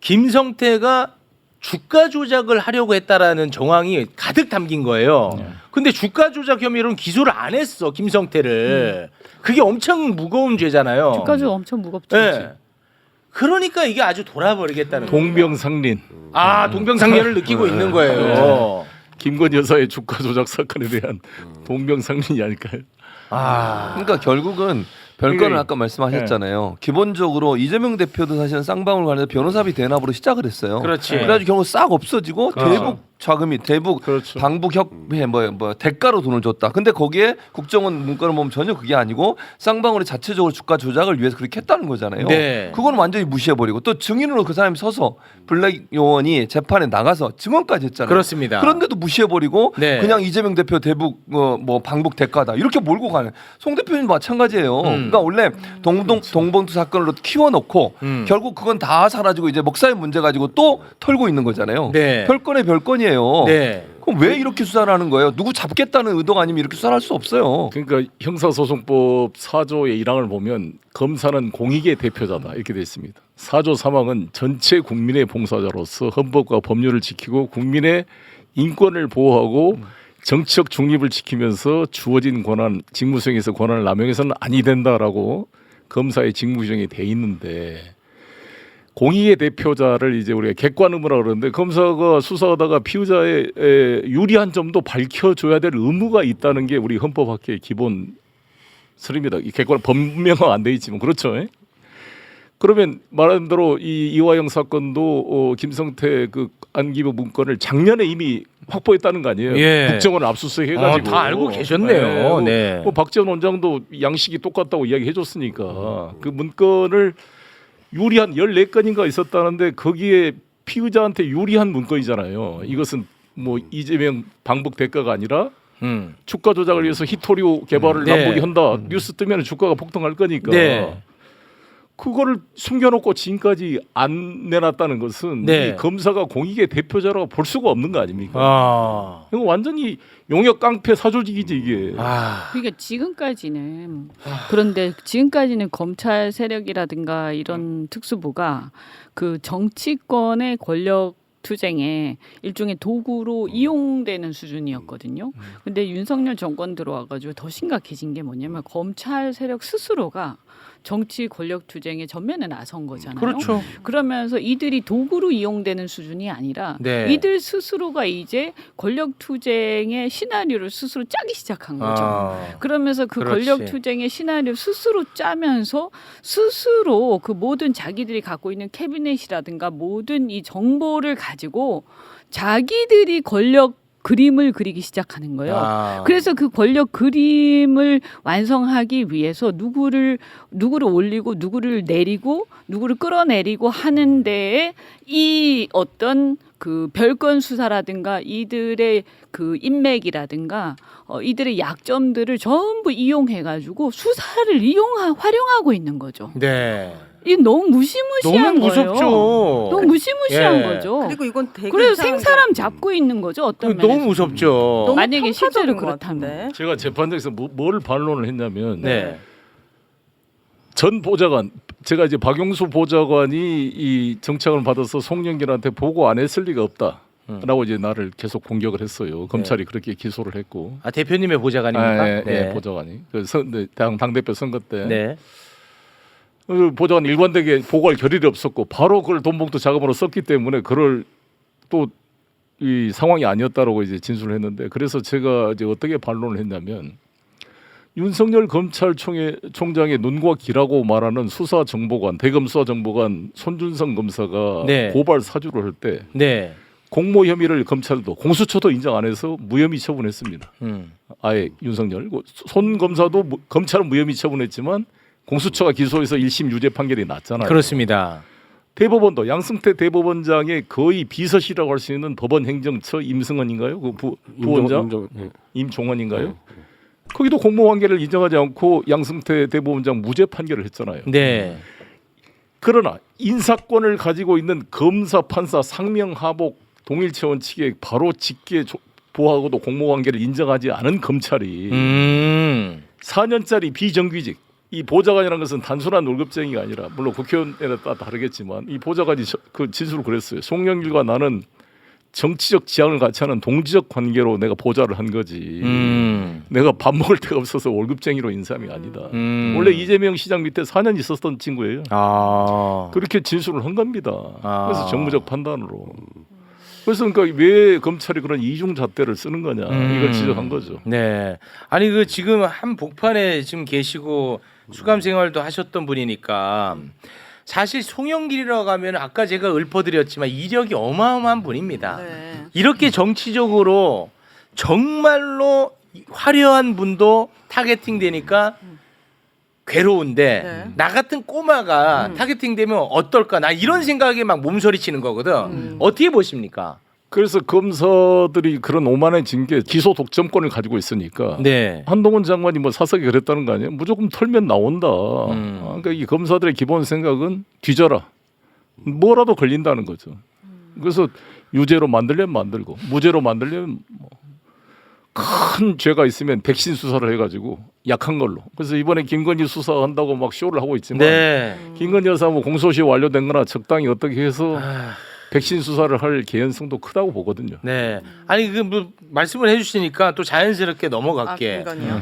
S1: 김성태가 주가 조작을 하려고 했다라는 정황이 가득 담긴 거예요. 근데 주가 조작 혐의로는 기소를 안 했어 김성태를. 그게 엄청 무거운 죄잖아요.
S6: 주가도 엄청 무겁죠.
S1: 네. 그러니까 이게 아주 돌아버리겠다는 거예요.
S4: 동병상린
S1: 동병상련을 느끼고 있는 거예요.
S4: 김건희 여사의 주가 조작 사건에 대한 동병상린이 아닐까요?
S2: 그러니까 결국은 별건을 아까 말씀하셨잖아요. 기본적으로 이재명 대표도 사실은 쌍방울 관련해서 변호사비 대납으로 시작을 했어요.
S1: 그렇지.
S2: 그래가지고 결국 싹 없어지고
S1: 그렇죠.
S2: 대북 자금이 대북
S4: 그렇죠.
S2: 방북 협회 뭐 대가로 돈을 줬다. 근데 거기에 국정원 문건을 보면 전혀 그게 아니고 쌍방울이 자체적으로 주가 조작을 위해서 그렇게 했다는 거잖아요.
S1: 네.
S2: 그건 완전히 무시해버리고 또 증인으로 그 사람이 서서 블랙 요원이 재판에 나가서 증언까지 했잖아요.
S1: 그렇습니다.
S2: 그런데도 무시해버리고
S1: 네.
S2: 그냥 이재명 대표 대북 뭐 방북 대가다 이렇게 몰고 가는 송 대표님 마찬가지예요. 그러니까 원래 동봉투 사건으로 키워놓고 결국 그건 다 사라지고 이제 목사의 문제 가지고 또 털고 있는 거잖아요.
S1: 네.
S2: 별건의 별건이에요.
S1: 네.
S2: 그럼 왜 이렇게 수사를 하는 거예요? 누구 잡겠다는 의도가 아니면 이렇게 수사를 할 수 없어요.
S4: 그러니까 형사소송법 4조의 1항을 보면 검사는 공익의 대표자다 이렇게 되어 있습니다. 4조 3항은 전체 국민의 봉사자로서 헌법과 법률을 지키고 국민의 인권을 보호하고 정치적 중립을 지키면서 주어진 권한, 직무 수행에서 권한을 남용해서는 아니 된다라고 검사의 직무 규정이 돼 있는데 공익의 대표자를 이제 우리가 객관 의무라 그러는데 검사가 수사하다가 피의자의 유리한 점도 밝혀줘야 될 의무가 있다는 게 우리 헌법학계의 기본 설입니다. 이 객관 법명화 안 돼 있지만 그렇죠. 예? 그러면 말한 대로 이 이화영 사건도 김성태 그 안기부 문건을 작년에 이미 확보했다는 거 아니에요?
S1: 예.
S4: 국정원 압수수색 해가지고
S1: 다 알고 계셨네요. 네.
S4: 뭐 박지원 원장도 양식이 똑같다고 이야기해줬으니까 그 문건을 유리한 14건인가 있었다는데 거기에 피의자한테 유리한 문건이잖아요. 이것은 뭐 이재명 방북 대가가 아니라 주가 조작을 위해서 히토류 개발을
S1: 네.
S4: 남북이 한다. 뉴스 뜨면 주가가 폭등할 거니까.
S1: 네.
S4: 그거를 숨겨놓고 지금까지 안 내놨다는 것은
S1: 네.
S4: 이 검사가 공익의 대표자라고 볼 수가 없는 거 아닙니까?
S1: 아.
S4: 이거 완전히 용역 깡패 사조직이지 이게.
S1: 아.
S6: 그러니까 지금까지는 그런데 지금까지는 검찰 세력이라든가 이런 특수부가 그 정치권의 권력 투쟁에 일종의 도구로 이용되는 수준이었거든요. 근데 윤석열 정권 들어와가지고 더 심각해진 게 뭐냐면 검찰 세력 스스로가 정치 권력 투쟁에 전면에 나선 거잖아요.
S1: 그렇죠.
S6: 그러면서 이들이 도구로 이용되는 수준이 아니라
S1: 네.
S6: 이들 스스로가 이제 권력 투쟁의 시나리오를 스스로 짜기 시작한 거죠.
S1: 아.
S6: 그러면서 그
S1: 그렇지.
S6: 권력 투쟁의 시나리오 스스로 짜면서 스스로 그 모든 자기들이 갖고 있는 캐비넷이라든가 모든 이 정보를 가지고 자기들이 권력 그림을 그리기 시작하는 거예요.
S1: 아.
S6: 그래서 그 권력 그림을 완성하기 위해서 누구를 올리고 누구를 내리고 누구를 끌어내리고 하는 데에 이 어떤 그 별건 수사라든가 이들의 그 인맥이라든가 이들의 약점들을 전부 이용해가지고 수사를 활용하고 있는 거죠.
S1: 네.
S6: 이 너무 무시무시한
S1: 너무
S6: 거예요.
S1: 무섭죠.
S6: 너무 무시무시한
S1: 예.
S6: 거죠.
S3: 그리고 이건 되게
S6: 그래서
S3: 이상한
S6: 생사람 잡고 있는 거죠. 어떤 면에서.
S1: 너무 무섭죠.
S3: 너무
S6: 만약에 실제로
S3: 편파적인 것
S6: 그렇다면.
S3: 같은데.
S4: 제가 재판장에서 뭘 반론을 했냐면
S1: 네.
S4: 전 보좌관 제가 이제 박용수 보좌관이 이 정착을 받아서 송영길한테 보고 안 했을 리가 없다라고 이제 나를 계속 공격을 했어요. 검찰이 그렇게 기소를 했고.
S1: 아 대표님의 보좌관입니까?
S4: 네, 보좌관이 당 대표 선거 때
S1: 네.
S4: 그 보좌관 일관되게 보고할 결의를 없었고 바로 그걸 돈봉투 자금으로 썼기 때문에 그걸 또 이 상황이 아니었다라고 이제 진술을 했는데 그래서 제가 이제 어떻게 반론을 했냐면 윤석열 검찰총장의 눈과 귀라고 말하는 수사정보관 대검 수사정보관 손준성 검사가
S1: 네.
S4: 고발 사주를 할 때
S1: 네.
S4: 공모 혐의를 검찰도 공수처도 인정 안 해서 무혐의 처분했습니다. 아예 윤석열 손 검사도 검찰은 무혐의 처분했지만 공수처가 기소해서 1심 유죄 판결이 났잖아요.
S1: 그렇습니다.
S4: 대법원도 양승태 대법원장의 거의 비서실이라고 할 수 있는 법원행정처 임승헌인가요? 그 부원장 임종헌인가요? 거기도 공모 관계를 인정하지 않고 양승태 대법원장 무죄 판결을 했잖아요.
S1: 네.
S4: 그러나 인사권을 가지고 있는 검사, 판사, 상명하복 동일체 원칙에 바로 직계 보하고도 공모 관계를 인정하지 않은 검찰이 4년짜리 비정규직 이 보좌관이라는 것은 단순한 월급쟁이가 아니라 물론 국회의원에 따라 다르겠지만 이 보좌관이 그 진술을 그랬어요. 송영길과 나는 정치적 지향을 같이 하는 동지적 관계로 내가 보좌를 한 거지. 내가 밥 먹을 데가 없어서 월급쟁이로 인사함이 아니다. 원래 이재명 시장 밑에 4년 있었던 친구예요.
S1: 아.
S4: 그렇게 진술을 한 겁니다. 그래서 정무적 판단으로. 그래서 그러니까 왜 검찰이 그런 이중 잣대를 쓰는 거냐 이걸 지적한 거죠.
S1: 네. 아니 그 지금 한 복판에 지금 계시고 수감 생활도 하셨던 분이니까 사실 송영길이라고 하면 아까 제가 읊어드렸지만 이력이 어마어마한 분입니다.
S3: 네.
S1: 이렇게 정치적으로 정말로 화려한 분도 타겟팅 되니까 괴로운데
S3: 네.
S1: 나 같은 꼬마가 타겟팅 되면 어떨까? 나 이런 생각에 막 몸서리 치는 거거든. 어떻게 보십니까?
S4: 그래서 검사들이 그런 오만해진 게 기소 독점권을 가지고 있으니까
S1: 네.
S4: 한동훈 장관이 뭐 사석에 그랬다는 거 아니에요? 무조건 털면 나온다. 그러니까 이 검사들의 기본 생각은 뒤져라. 뭐라도 걸린다는 거죠. 그래서 유죄로 만들려면 만들고 무죄로 만들려면 큰 죄가 있으면 백신 수사를 해가지고 약한 걸로. 그래서 이번에 김건희 수사한다고 막 쇼를 하고 있지만
S1: 네.
S4: 김건희 여사 뭐 공소시효 완료된 거나 적당히 어떻게 해서 백신 수사를 할 개연성도 크다고 보거든요.
S1: 네. 아니 그 뭐 말씀을 해주시니까 또 자연스럽게 넘어갈게.
S3: 그러니까요.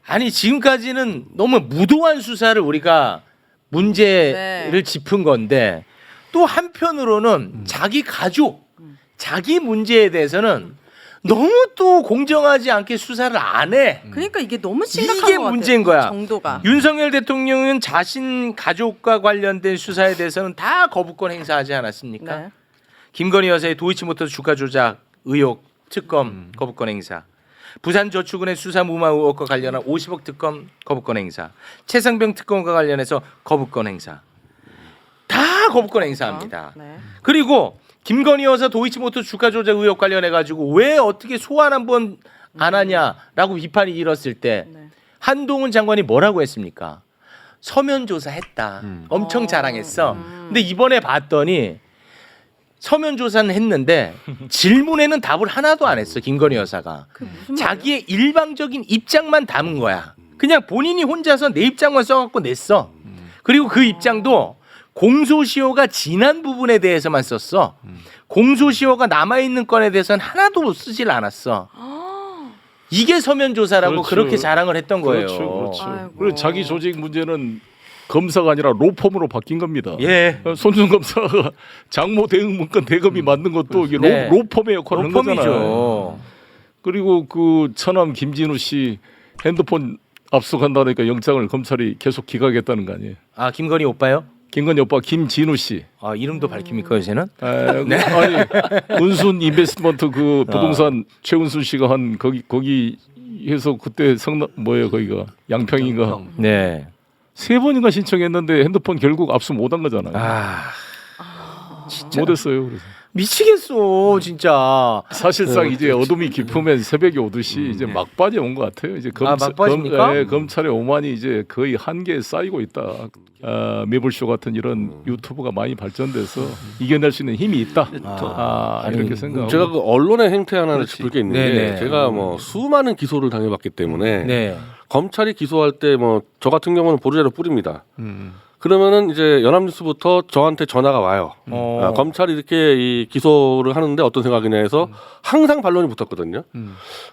S1: 아니 지금까지는 너무 무도한 수사를 우리가 문제를
S3: 네.
S1: 짚은 건데 또 한편으로는 자기 가족, 자기 문제에 대해서는 너무 또 공정하지 않게 수사를 안 해.
S3: 그러니까 이게 너무 심각한
S1: 이게
S3: 것 같아요.
S1: 문제인 거야.
S3: 정도가.
S1: 윤석열 대통령은 자신 가족과 관련된 수사에 대해서는 다 거부권 행사하지 않았습니까?
S3: 네.
S1: 김건희 여사의 도이치모터스 주가 조작 의혹 특검 거부권 행사. 부산저축은행 수사 무마 의혹과 관련한 50억 특검 거부권 행사. 최상병 특검과 관련해서 거부권 행사. 다 거부권 행사합니다.
S3: 네.
S1: 그리고 김건희 여사 도이치모터스 주가 조작 의혹 관련해 가지고 왜 어떻게 소환 한번 안 하냐라고 비판이 일었을 때
S3: 네.
S1: 한동훈 장관이 뭐라고 했습니까? 서면 조사했다. 엄청 자랑했어. 근데 이번에 봤더니 서면 조사는 했는데 질문에는 답을 하나도 안 했어. 김건희 여사가.
S3: 그 무슨
S1: 자기의 일방적인 입장만 담은 거야. 그냥 본인이 혼자서 내 입장만 써갖고 냈어. 그리고 그 입장도 공소시효가 지난 부분에 대해서만 썼어. 공소시효가 남아있는 건에 대해서는 하나도 쓰질 않았어. 이게 서면 조사라고
S4: 그렇죠.
S1: 그렇게 자랑을 했던 거예요.
S4: 그렇죠, 그렇죠.
S3: 아이고.
S4: 그리고 자기 조직 문제는 검사가 아니라 로펌으로 바뀐 겁니다.
S1: 예.
S4: 손준 검사가 장모 대응 문건 대검이 만든 것도 이게
S1: 네.
S4: 로펌의 역할을 한 거잖아요.
S1: 로펌이죠.
S4: 그리고 그 처남 김진우 씨 핸드폰 압수한다니까 영장을 검찰이 계속 기각했다는 거 아니에요.
S1: 아 김건희 오빠요?
S4: 김건희 오빠 김진우 씨.
S1: 아 이름도 밝힙니까 요새는?
S4: 네. 아니 은순 인베스트먼트 그 부동산 최은순 씨가 한 거기 해서 그때 성남 뭐예요 거기가 양평인가
S1: 네.
S4: 3번인가 신청했는데 핸드폰 결국 압수 못한 거잖아요.
S1: 아
S4: 못했어요. 그래서
S1: 미치겠어 진짜.
S4: 사실상 이제 어둠이 깊으면 새벽이 오듯이 이제 막바지에 온 것 같아요. 이제
S1: 막바지입니까?
S4: 검찰의 오만이 이제 거의 한계에 쌓이고 있다. 매불쇼 같은 이런 유튜브가 많이 발전돼서 이겨낼 수 있는 힘이 있다. 이렇게 생각하고.
S5: 제가 그 언론의 행태 하나를 짚을 게 있는
S1: 네네.
S5: 게 제가 뭐 수많은 기소를 당해봤기 때문에
S1: 네.
S5: 검찰이 기소할 때 뭐 저 같은 경우는 보도자료 뿌립니다. 그러면은 이제 연합뉴스부터 저한테 전화가 와요. 검찰이 이렇게 이 기소를 하는데 어떤 생각이냐 해서 항상 반론이 붙었거든요.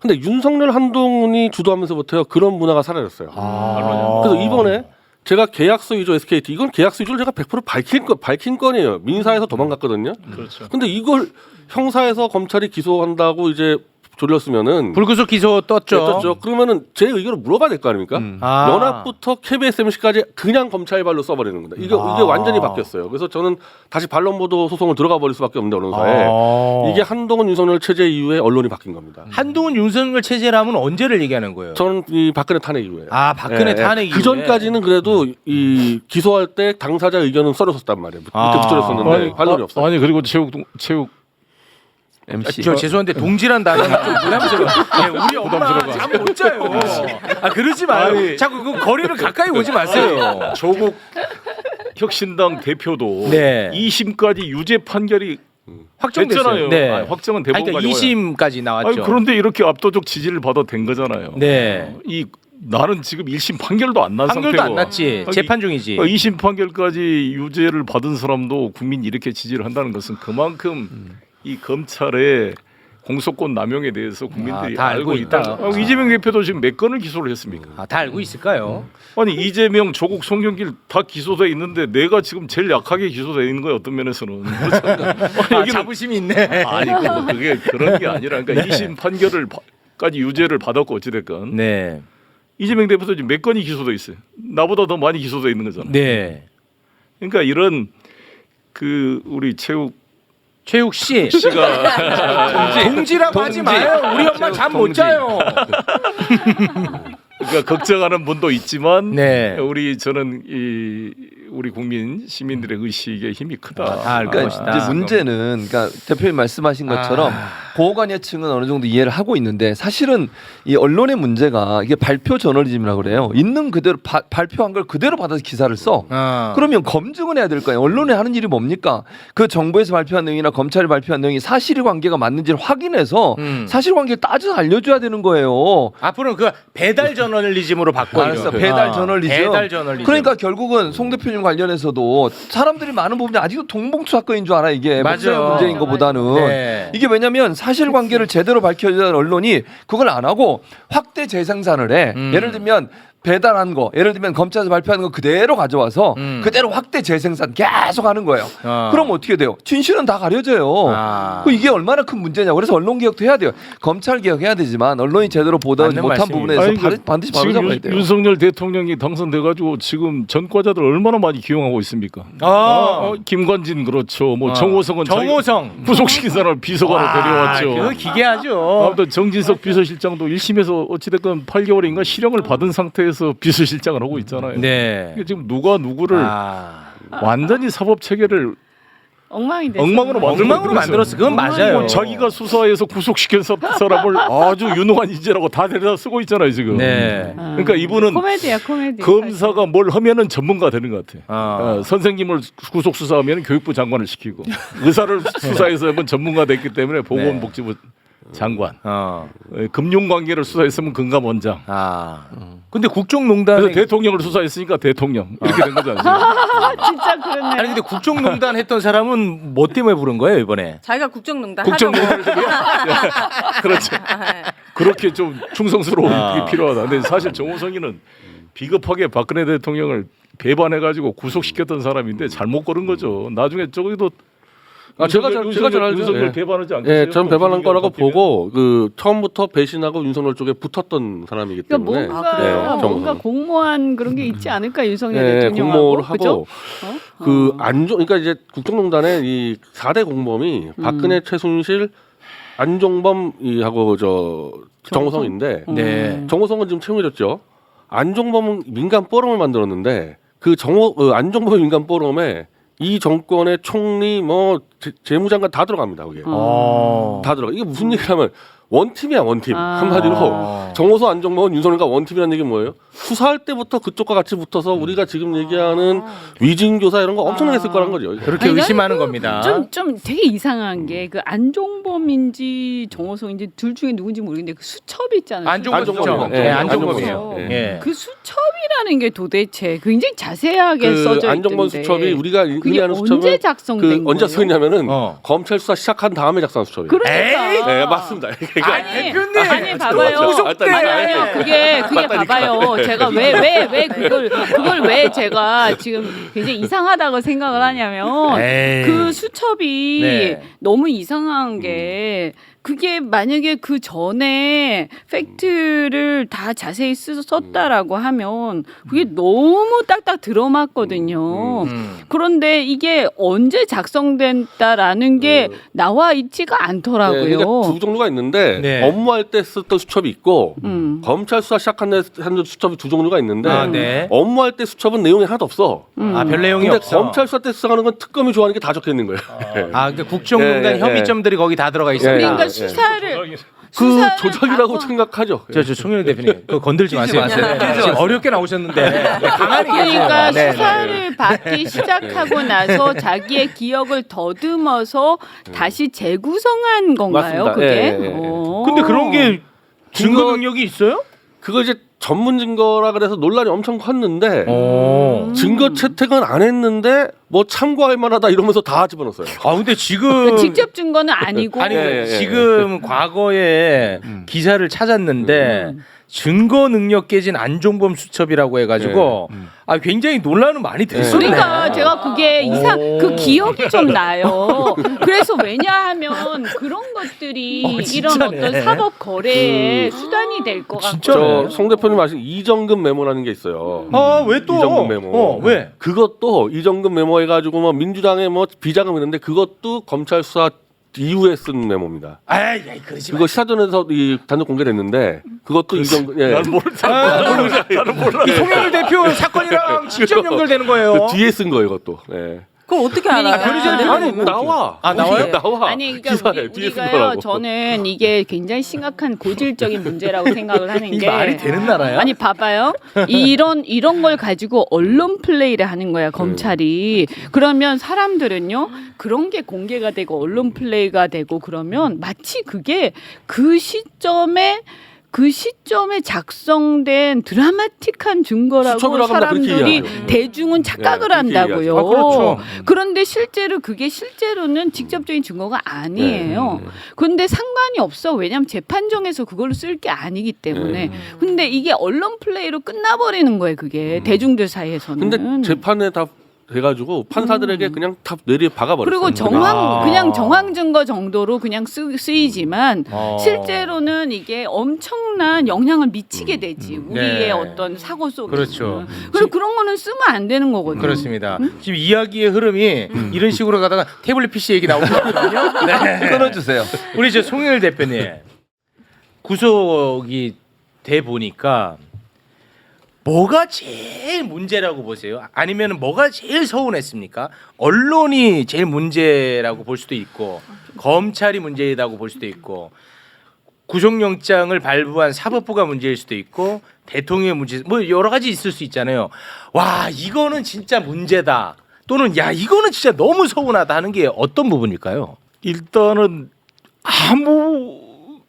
S5: 근데 윤석열 한동훈이 주도하면서부터요 그런 문화가 사라졌어요. 그래서 이번에 제가 계약서 위조 SKT 이건 계약서 위조를 제가 100% 밝힌 건이에요. 민사에서 도망갔거든요.
S4: 그렇죠.
S5: 근데 이걸 형사에서 검찰이 기소한다고 이제 졸렸으면은
S1: 불구속 기소 떴죠.
S5: 떴죠. 그러면은 제 의견을 물어봐야 될 거 아닙니까?
S1: 아.
S5: 연합부터 KBS MC까지 그냥 검찰 발로 써버리는 겁니다. 이게 완전히 바뀌었어요. 그래서 저는 다시 반론 보도 소송을 들어가 버릴 수밖에 없는데 언론사에 이게 한동훈 윤석열 체제 이후에 언론이 바뀐 겁니다.
S1: 한동훈 윤석열 체제라면 언제를 얘기하는 거예요?
S5: 저는 이 박근혜 탄핵 이후에.
S1: 아 박근혜 탄핵 이후에.
S5: 그 전까지는 그래도 이 기소할 때 당사자 의견은 썰었었단 말이에요. 밑에 붙여졌었는데 반론이 없어요.
S4: 아니 그리고 체육
S2: MC.
S1: 저 죄송한데 동지란 단어는 좀 부담스러워. 예, 우리 엄마 잠 못 자요. 아 그러지 마요.
S4: 아니.
S1: 자꾸 그 거리를 가까이 오지 마세요.
S4: 조국 혁신당 대표도
S1: 네.
S4: 2심까지 유죄 판결이
S1: 확정됐어요.
S4: 됐잖아요.
S1: 네.
S4: 확정은
S1: 아니,
S4: 대법원까지
S1: 그러니까 2심까지 나왔죠.
S4: 아니, 그런데 이렇게 압도적 지지를 받아 된 거잖아요.
S1: 네.
S4: 이 나는 지금 1심 판결도 안 난 상태고
S1: 판결도 안 났지. 재판 중이지.
S4: 2심 판결까지 유죄를 받은 사람도 국민이 이렇게 지지를 한다는 것은 그만큼 이 검찰의 공소권 남용에 대해서 국민들이
S1: 다 알고 있다.
S4: 이재명 대표도 지금 몇 건을 기소를 했습니까?
S1: 아, 다 알고 있을까요?
S4: 아니 이재명, 조국, 송영길 다 기소돼 있는데 내가 지금 제일 약하게 기소돼 있는 거야 어떤 면에서는.
S1: 아, 자부심이 있네.
S4: 아니 그게 그런 게 아니라 그러니까 2심 판결을까지 유죄를 받았고 어찌됐건
S1: 네.
S4: 이재명 대표도 지금 몇 건이 기소돼 있어요. 나보다 더 많이 기소돼 있는 거잖아요.
S1: 네.
S4: 그러니까 이런 그 우리 최욱
S1: 씨
S4: 씨가
S1: 동지라고 하지 마요. 우리 엄마 잠 못 자요.
S4: 그러니까 걱정하는 분도 있지만
S1: 네.
S4: 저는 우리 국민 시민들의 의식에 힘이 크다.
S1: 다 알
S2: 그러니까
S1: 것이다.
S2: 이제 문제는 그러니까 대표님 말씀하신 것처럼 보호관여층은 어느 정도 이해를 하고 있는데 사실은 이 언론의 문제가 이게 발표 저널리즘이라고 그래요. 있는 그대로 발표한 걸 그대로 받아서 기사를 써. 그러면 검증은 해야 될 거 아니에요. 언론이 하는 일이 뭡니까? 그 정부에서 발표한 내용이나 검찰이 발표한 내용이 사실관계가 맞는지를 확인해서 사실관계를 따져서 알려줘야 되는 거예요.
S1: 앞으로는 그 배달 저널리즘으로 바꿔요.
S2: 알았어. 배달 저널리즘.
S1: 배달 저널리즘.
S2: 그러니까 결국은 송 대표님 관련해서도 사람들이 많은 부분이 아직도 동봉투 사건인 줄 알아 이게
S1: 맞아요.
S2: 목사의 문제인 것보다는
S1: 네.
S2: 이게 왜냐하면 사실관계를 제대로 밝혀야 할 언론이 그걸 안 하고 확대 재생산을 해. 예를 들면 배달한 거, 예를 들면 검찰에서 발표하는 거 그대로 가져와서 그대로 확대 재생산 계속 하는 거예요. 그럼 어떻게 돼요? 진실은 다 가려져요. 이게 얼마나 큰 문제냐. 그래서 언론 개혁도 해야 돼요. 검찰 개혁해야 되지만 언론이 제대로 보도하지
S1: 맞는
S2: 못한
S1: 말씀입니다.
S2: 부분에서
S4: 아니,
S2: 반드시 바로잡아야 돼요.
S4: 윤석열 대통령이 당선돼가지고 지금 전과자들 얼마나 많이 기용하고 있습니까? 김관진 그렇죠. 뭐 정호성은
S1: 정호성
S4: 구속시킨 사람을 비서관으로 데려왔죠.
S1: 그거 기괴하죠.
S4: 아무튼 정진석 비서실장도 1심에서 어찌됐건 8개월인가 실형을 받은 상태에서 비서실장을 하고 있잖아요.
S1: 네.
S4: 이게 지금 누가 누구를 완전히 사법 체계를
S6: 엉망이 됐어.
S4: 엉망으로
S1: 만들었어. 그건 맞아요.
S4: 자기가 수사해서 구속시킨 사람을 아주 유능한 인재라고 다 데려다 쓰고 있잖아요 지금.
S1: 네.
S4: 그러니까 이분은
S6: 코미디야 코미디.
S4: 검사가 뭘 하면은 전문가 되는 것 같아.
S1: 어.
S4: 선생님을 구속 수사하면 교육부 장관을 시키고 의사를 수사해서 하면 전문가 됐기 때문에 보건복지부 장관. 금융 관계를 수사했으면 금감원장.
S1: 근데 국정농단
S4: 그래서 대통령을 수사했으니까 대통령 이렇게 된 거지 않습니까?
S6: 진짜 그렇네.
S1: 아니 근데 국정농단 했던 사람은 뭐 때문에 부른 거예요 이번에?
S3: 자기가 국정농단
S4: 국정농단을 그렇죠. 그렇게 좀 충성스러운 게 필요하다. 근데 사실 정호성이는 비겁하게 박근혜 대통령을 배반해가지고 구속시켰던 사람인데 잘못 고른 거죠. 나중에 저기도
S5: 제가 잘 알죠.
S4: 윤석열
S5: 예.
S4: 배반하지 않겠어요?
S5: 예, 전 배반한 거라고 보고 그 처음부터 배신하고 윤석열 쪽에 붙었던 사람이기
S6: 그러니까
S5: 때문에
S6: 뭔가
S5: 정호성.
S6: 뭔가 공모한 그런 게 있지 않을까 윤석열
S5: 예,
S6: 대통령하고
S5: 공모를
S6: 그죠?
S5: 하고 그 안종 그러니까 이제 국정농단의 이 4대 공범이 박근혜, 최순실, 안종범 하고 정호성인데
S1: 네.
S5: 정호성은 지금 채용해졌죠. 안종범은 민간 포럼을 만들었는데 그 안종범 민간 포럼에 이 정권의 총리 뭐 재무장관 다 들어갑니다. 거기에 다 들어가. 이게 무슨 얘기냐면 원팀이야 원팀. 한마디로 정호성 안종범은 윤석열과 원팀이라는 얘기는 뭐예요? 수사할 때부터 그쪽과 같이 붙어서 우리가 지금 얘기하는 위증교사 이런 거 엄청나게 했을 거란 거죠.
S1: 그렇게
S6: 아니,
S1: 의심하는 겁니다.
S6: 좀 되게 이상한 게 그 안종범인지 정호성인지 둘 중에 누군지 모르겠는데 그 수첩이 있잖아요.
S1: 안종범이죠.
S5: 예,
S1: 네,
S5: 안종범이에요.
S1: 안종범이에요.
S5: 예.
S1: 예.
S6: 그 수첩이라는 게 도대체 굉장히 자세하게
S5: 그
S6: 써져 있던데.
S5: 안종범 수첩이 우리가
S6: 그게
S5: 흔히 아는 수첩은
S6: 언제 작성된 거예요?
S5: 언제 작성했냐면은
S1: 어.
S5: 검찰 수사 시작한 다음에 작성한 수첩이에요.
S6: 그러니까.
S5: 네, 맞습니다. 그러니까
S6: 아니 봐봐요. 아니요 그게 봐봐요. 제가 왜 그걸 왜 제가 지금 굉장히 이상하다고 생각을 하냐면
S1: 에이.
S6: 그 수첩이
S1: 네.
S6: 너무 이상한 게 그게 만약에 그 전에 팩트를 다 자세히 썼다라고 하면 그게 너무 딱딱 들어맞거든요. 그런데 이게 언제 작성됐다라는 게 나와 있지가 않더라고요.
S5: 네, 그러니까 두 종류가 있는데
S1: 네.
S5: 업무할 때 썼던 수첩이 있고 검찰 수사 시작한 데 한 수첩이 두 종류가 있는데
S1: 네.
S5: 업무할 때 수첩은 내용이 하나도 없어.
S1: 별 내용이
S5: 근데
S1: 없어.
S5: 검찰 수사 때 수사하는 건 특검이 좋아하는 게 다 적혀 있는 거예요.
S1: 그러니까 국정농단
S5: 예,
S1: 혐의점들이 거기 다 들어가 있습니다.
S6: 그러니까
S5: 예.
S6: 수사를
S5: 그 조작이라고 생각하죠.
S1: 저 송영일 대표님 그거 건들지 마세요.
S2: 마세요.
S1: 네, 지금 어렵게 나오셨는데 가만히
S6: 그러니까
S1: 계세요. 네,
S6: 수사를 받기 시작하고 나서 자기의 기억을 더듬어서 다시 재구성한 건가요?
S5: 맞습니다.
S6: 그게?
S5: 예, 예, 예.
S1: 근데 그런 게 증거 능력이 있어요?
S5: 그거 이제 전문 증거라 그래서 논란이 엄청 컸는데
S1: 오.
S5: 증거 채택은 안 했는데 뭐 참고할 만하다 이러면서 다 집어넣었어요.
S1: 근데 지금
S6: 그러니까 직접 증거는 아니고
S1: 아니
S5: 예, 예,
S1: 지금 과거에 기사를 찾았는데 증거 능력 깨진 안종범 수첩이라고 해가지고 굉장히 논란은 많이 됐었네.
S6: 그러니까 제가 그게 그 기억이 좀 나요. 그래서 왜냐하면 그런 것들이 이런
S1: 진짜네.
S6: 어떤 사법 거래의 수단이 손이 될 것 같고.
S1: 진짜네.
S5: 송 대표님 아시는 이정금 메모라는 게 있어요.
S1: 왜 또?
S5: 이정금 메모.
S1: 왜?
S5: 그것도 이정금 메모 해가지고 뭐 민주당에 뭐 비자금 있는데 그것도 검찰 수사 이후에 쓴 메모입니다.
S1: 아이, 그러지 마.
S5: 그거 시사전에서 이 단독 공개됐는데 그것도 이정금 예.
S4: 난 나는 몰라.
S1: 이 송영길 대표 사건이랑 직접 연결되는 거예요.
S5: 그 뒤에 쓴 거예요, 이것도. 예.
S3: 그럼 어떻게 알아요?
S1: 아니,
S5: 나와.
S1: 나와요?
S5: 나와.
S6: 아니 그러니까
S5: 기사에 뒤에 쓴
S6: 우리가요.
S5: 거라고.
S6: 저는 이게 굉장히 심각한 고질적인 문제라고 생각을 하는
S1: 이
S6: 게
S1: 말이 되는 나라야?
S6: 아니 봐봐요. 이런 걸 가지고 언론 플레이를 하는 거야 검찰이. 그러면 사람들은요 그런 게 공개가 되고 언론 플레이가 되고 그러면 마치 그게 그 시점에 작성된 드라마틱한 증거라고
S5: 수첩이라고 하면 그렇게
S6: 사람들이
S5: 얘기하죠.
S6: 대중은 착각을
S5: 그렇게
S6: 한다고요.
S5: 얘기하죠.
S1: 아, 그렇죠.
S6: 그런데 실제로는 직접적인 증거가 아니에요. 그런데 상관이 없어. 왜냐하면 재판정에서 그걸로 쓸 게 아니기 때문에. 근데 이게 언론 플레이로 끝나버리는 거예요. 그게 대중들 사이에서는.
S5: 근데 재판에 다 돼가지고 판사들에게 그냥 다 뇌리에 박아버렸어요.
S6: 그리고 그냥 정황 증거 정도로 그냥 쓰이지만 실제로는 이게 엄청난 영향을 미치게 되지 우리의
S1: 네.
S6: 어떤 사고 속에.
S1: 그렇죠.
S6: 그리고 그런 거는 쓰면 안 되는 거거든요.
S1: 그렇습니다. 지금 이야기의 흐름이 이런 식으로 가다가 태블릿 PC 얘기 나오고 있거든요. 네.
S2: 끊어주세요.
S1: 우리 이제 송영길 대표님 구속이 돼 보니까 뭐가 제일 문제라고 보세요? 아니면 뭐가 제일 서운했습니까? 언론이 제일 문제라고 볼 수도 있고 검찰이 문제이다고 볼 수도 있고 구속영장을 발부한 사법부가 문제일 수도 있고 대통령의 문제 뭐 여러 가지 있을 수 있잖아요. 와 이거는 진짜 문제다 또는 야 이거는 진짜 너무 서운하다 하는 게 어떤 부분일까요?
S4: 일단은 아무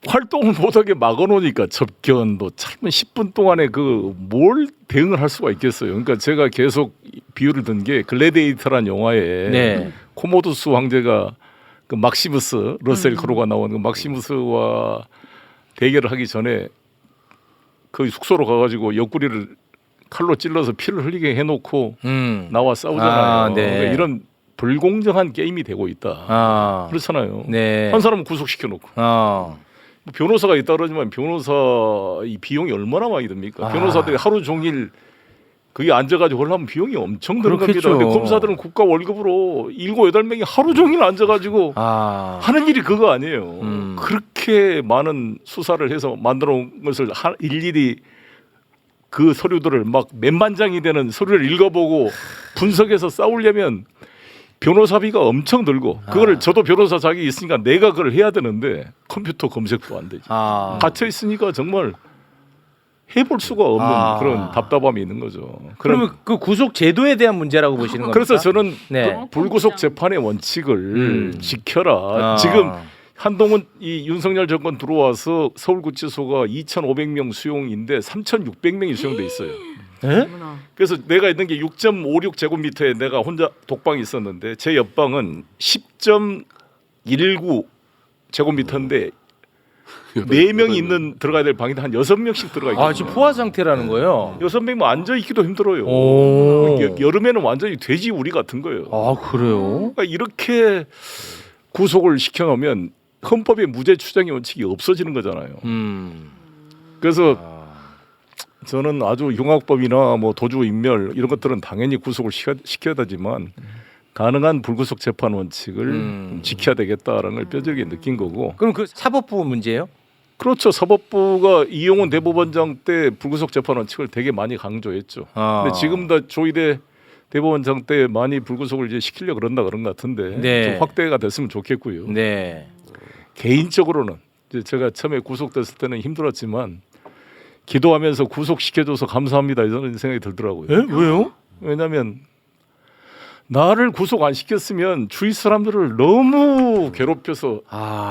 S4: 활동을 못하게 막아놓으니까 접견도 짧은 10분 동안에 그 뭘 대응을 할 수가 있겠어요. 그러니까 제가 계속 비유를 든 게 글래디에이터란 영화에
S1: 네.
S4: 코모두스 황제가 그 막시무스 러셀 크로가 나온 그 막시무스와 대결을 하기 전에 그 숙소로 가가지고 옆구리를 칼로 찔러서 피를 흘리게 해놓고 나와 싸우잖아요.
S1: 네.
S4: 그러니까 이런 불공정한 게임이 되고 있다. 그렇잖아요.
S1: 네.
S4: 한 사람은 구속시켜놓고 변호사가 있다 그러지만 변호사 이 비용이 얼마나 많이 듭니까? 변호사들이 하루 종일 거기 앉아가지고 하려면 비용이 엄청 들어갑니다.
S1: 그렇겠죠.
S4: 근데 검사들은 국가 월급으로 7, 8명이 하루 종일 앉아가지고 하는 일이 그거 아니에요. 그렇게 많은 수사를 해서 만들어 온 것을 일일이 그 서류들을 막 몇만 장이 되는 서류를 읽어보고 분석해서 싸우려면 변호사비가 엄청 들고 그거를 저도 변호사 자격이 있으니까 내가 그걸 해야 되는데 컴퓨터 검색도 안 되지. 갇혀 있으니까 정말 해볼 수가 없는 그런 답답함이 있는 거죠.
S1: 그러면 그 구속 제도에 대한 문제라고 보시는 겁니까?
S4: 그래서 저는
S1: 네.
S4: 그 불구속 재판의 원칙을 지켜라. 지금 한동훈 이 윤석열 정권 들어와서 서울구치소가 2,500명 수용인데 3,600명이 수용돼 있어요.
S1: 네?
S4: 그래서 내가 있는 게 6.56 제곱미터에 내가 혼자 독방이 있었는데 제 옆방은 10.19 제곱미터인데 4명이 있는 들어가야 될 방인데 한 6명씩 들어가 있거든요.
S1: 지금 포화 상태라는 거예요.
S4: 6명만 앉아 있기도 힘들어요. 여름에는 완전히 돼지 우리 같은 거예요.
S1: 그래요?
S4: 그러니까 이렇게 구속을 시켜놓으면 헌법의 무죄 추정의 원칙이 없어지는 거잖아요. 그래서 저는 아주 흉악범이나 뭐 도주 인멸 이런 것들은 당연히 구속을 시켜야 되지만 가능한 불구속 재판 원칙을 좀 지켜야 되겠다라는 걸 뼈저리게 느낀 거고.
S1: 그럼 그 사법부 문제예요?
S4: 그렇죠. 사법부가 이용훈 대법원장 때 불구속 재판 원칙을 되게 많이 강조했죠. 근데 지금도 조희대 대법원장 때 많이 불구속을 이제 시키려고 그런 것 같은데
S1: 네.
S4: 좀 확대가 됐으면 좋겠고요.
S1: 네.
S4: 개인적으로는 이제 제가 처음에 구속됐을 때는 힘들었지만 기도하면서 구속시켜줘서 감사합니다 이런 생각이 들더라고요.
S1: 왜요?
S4: 왜냐하면 나를 구속 안 시켰으면 주위 사람들을 너무 괴롭혀서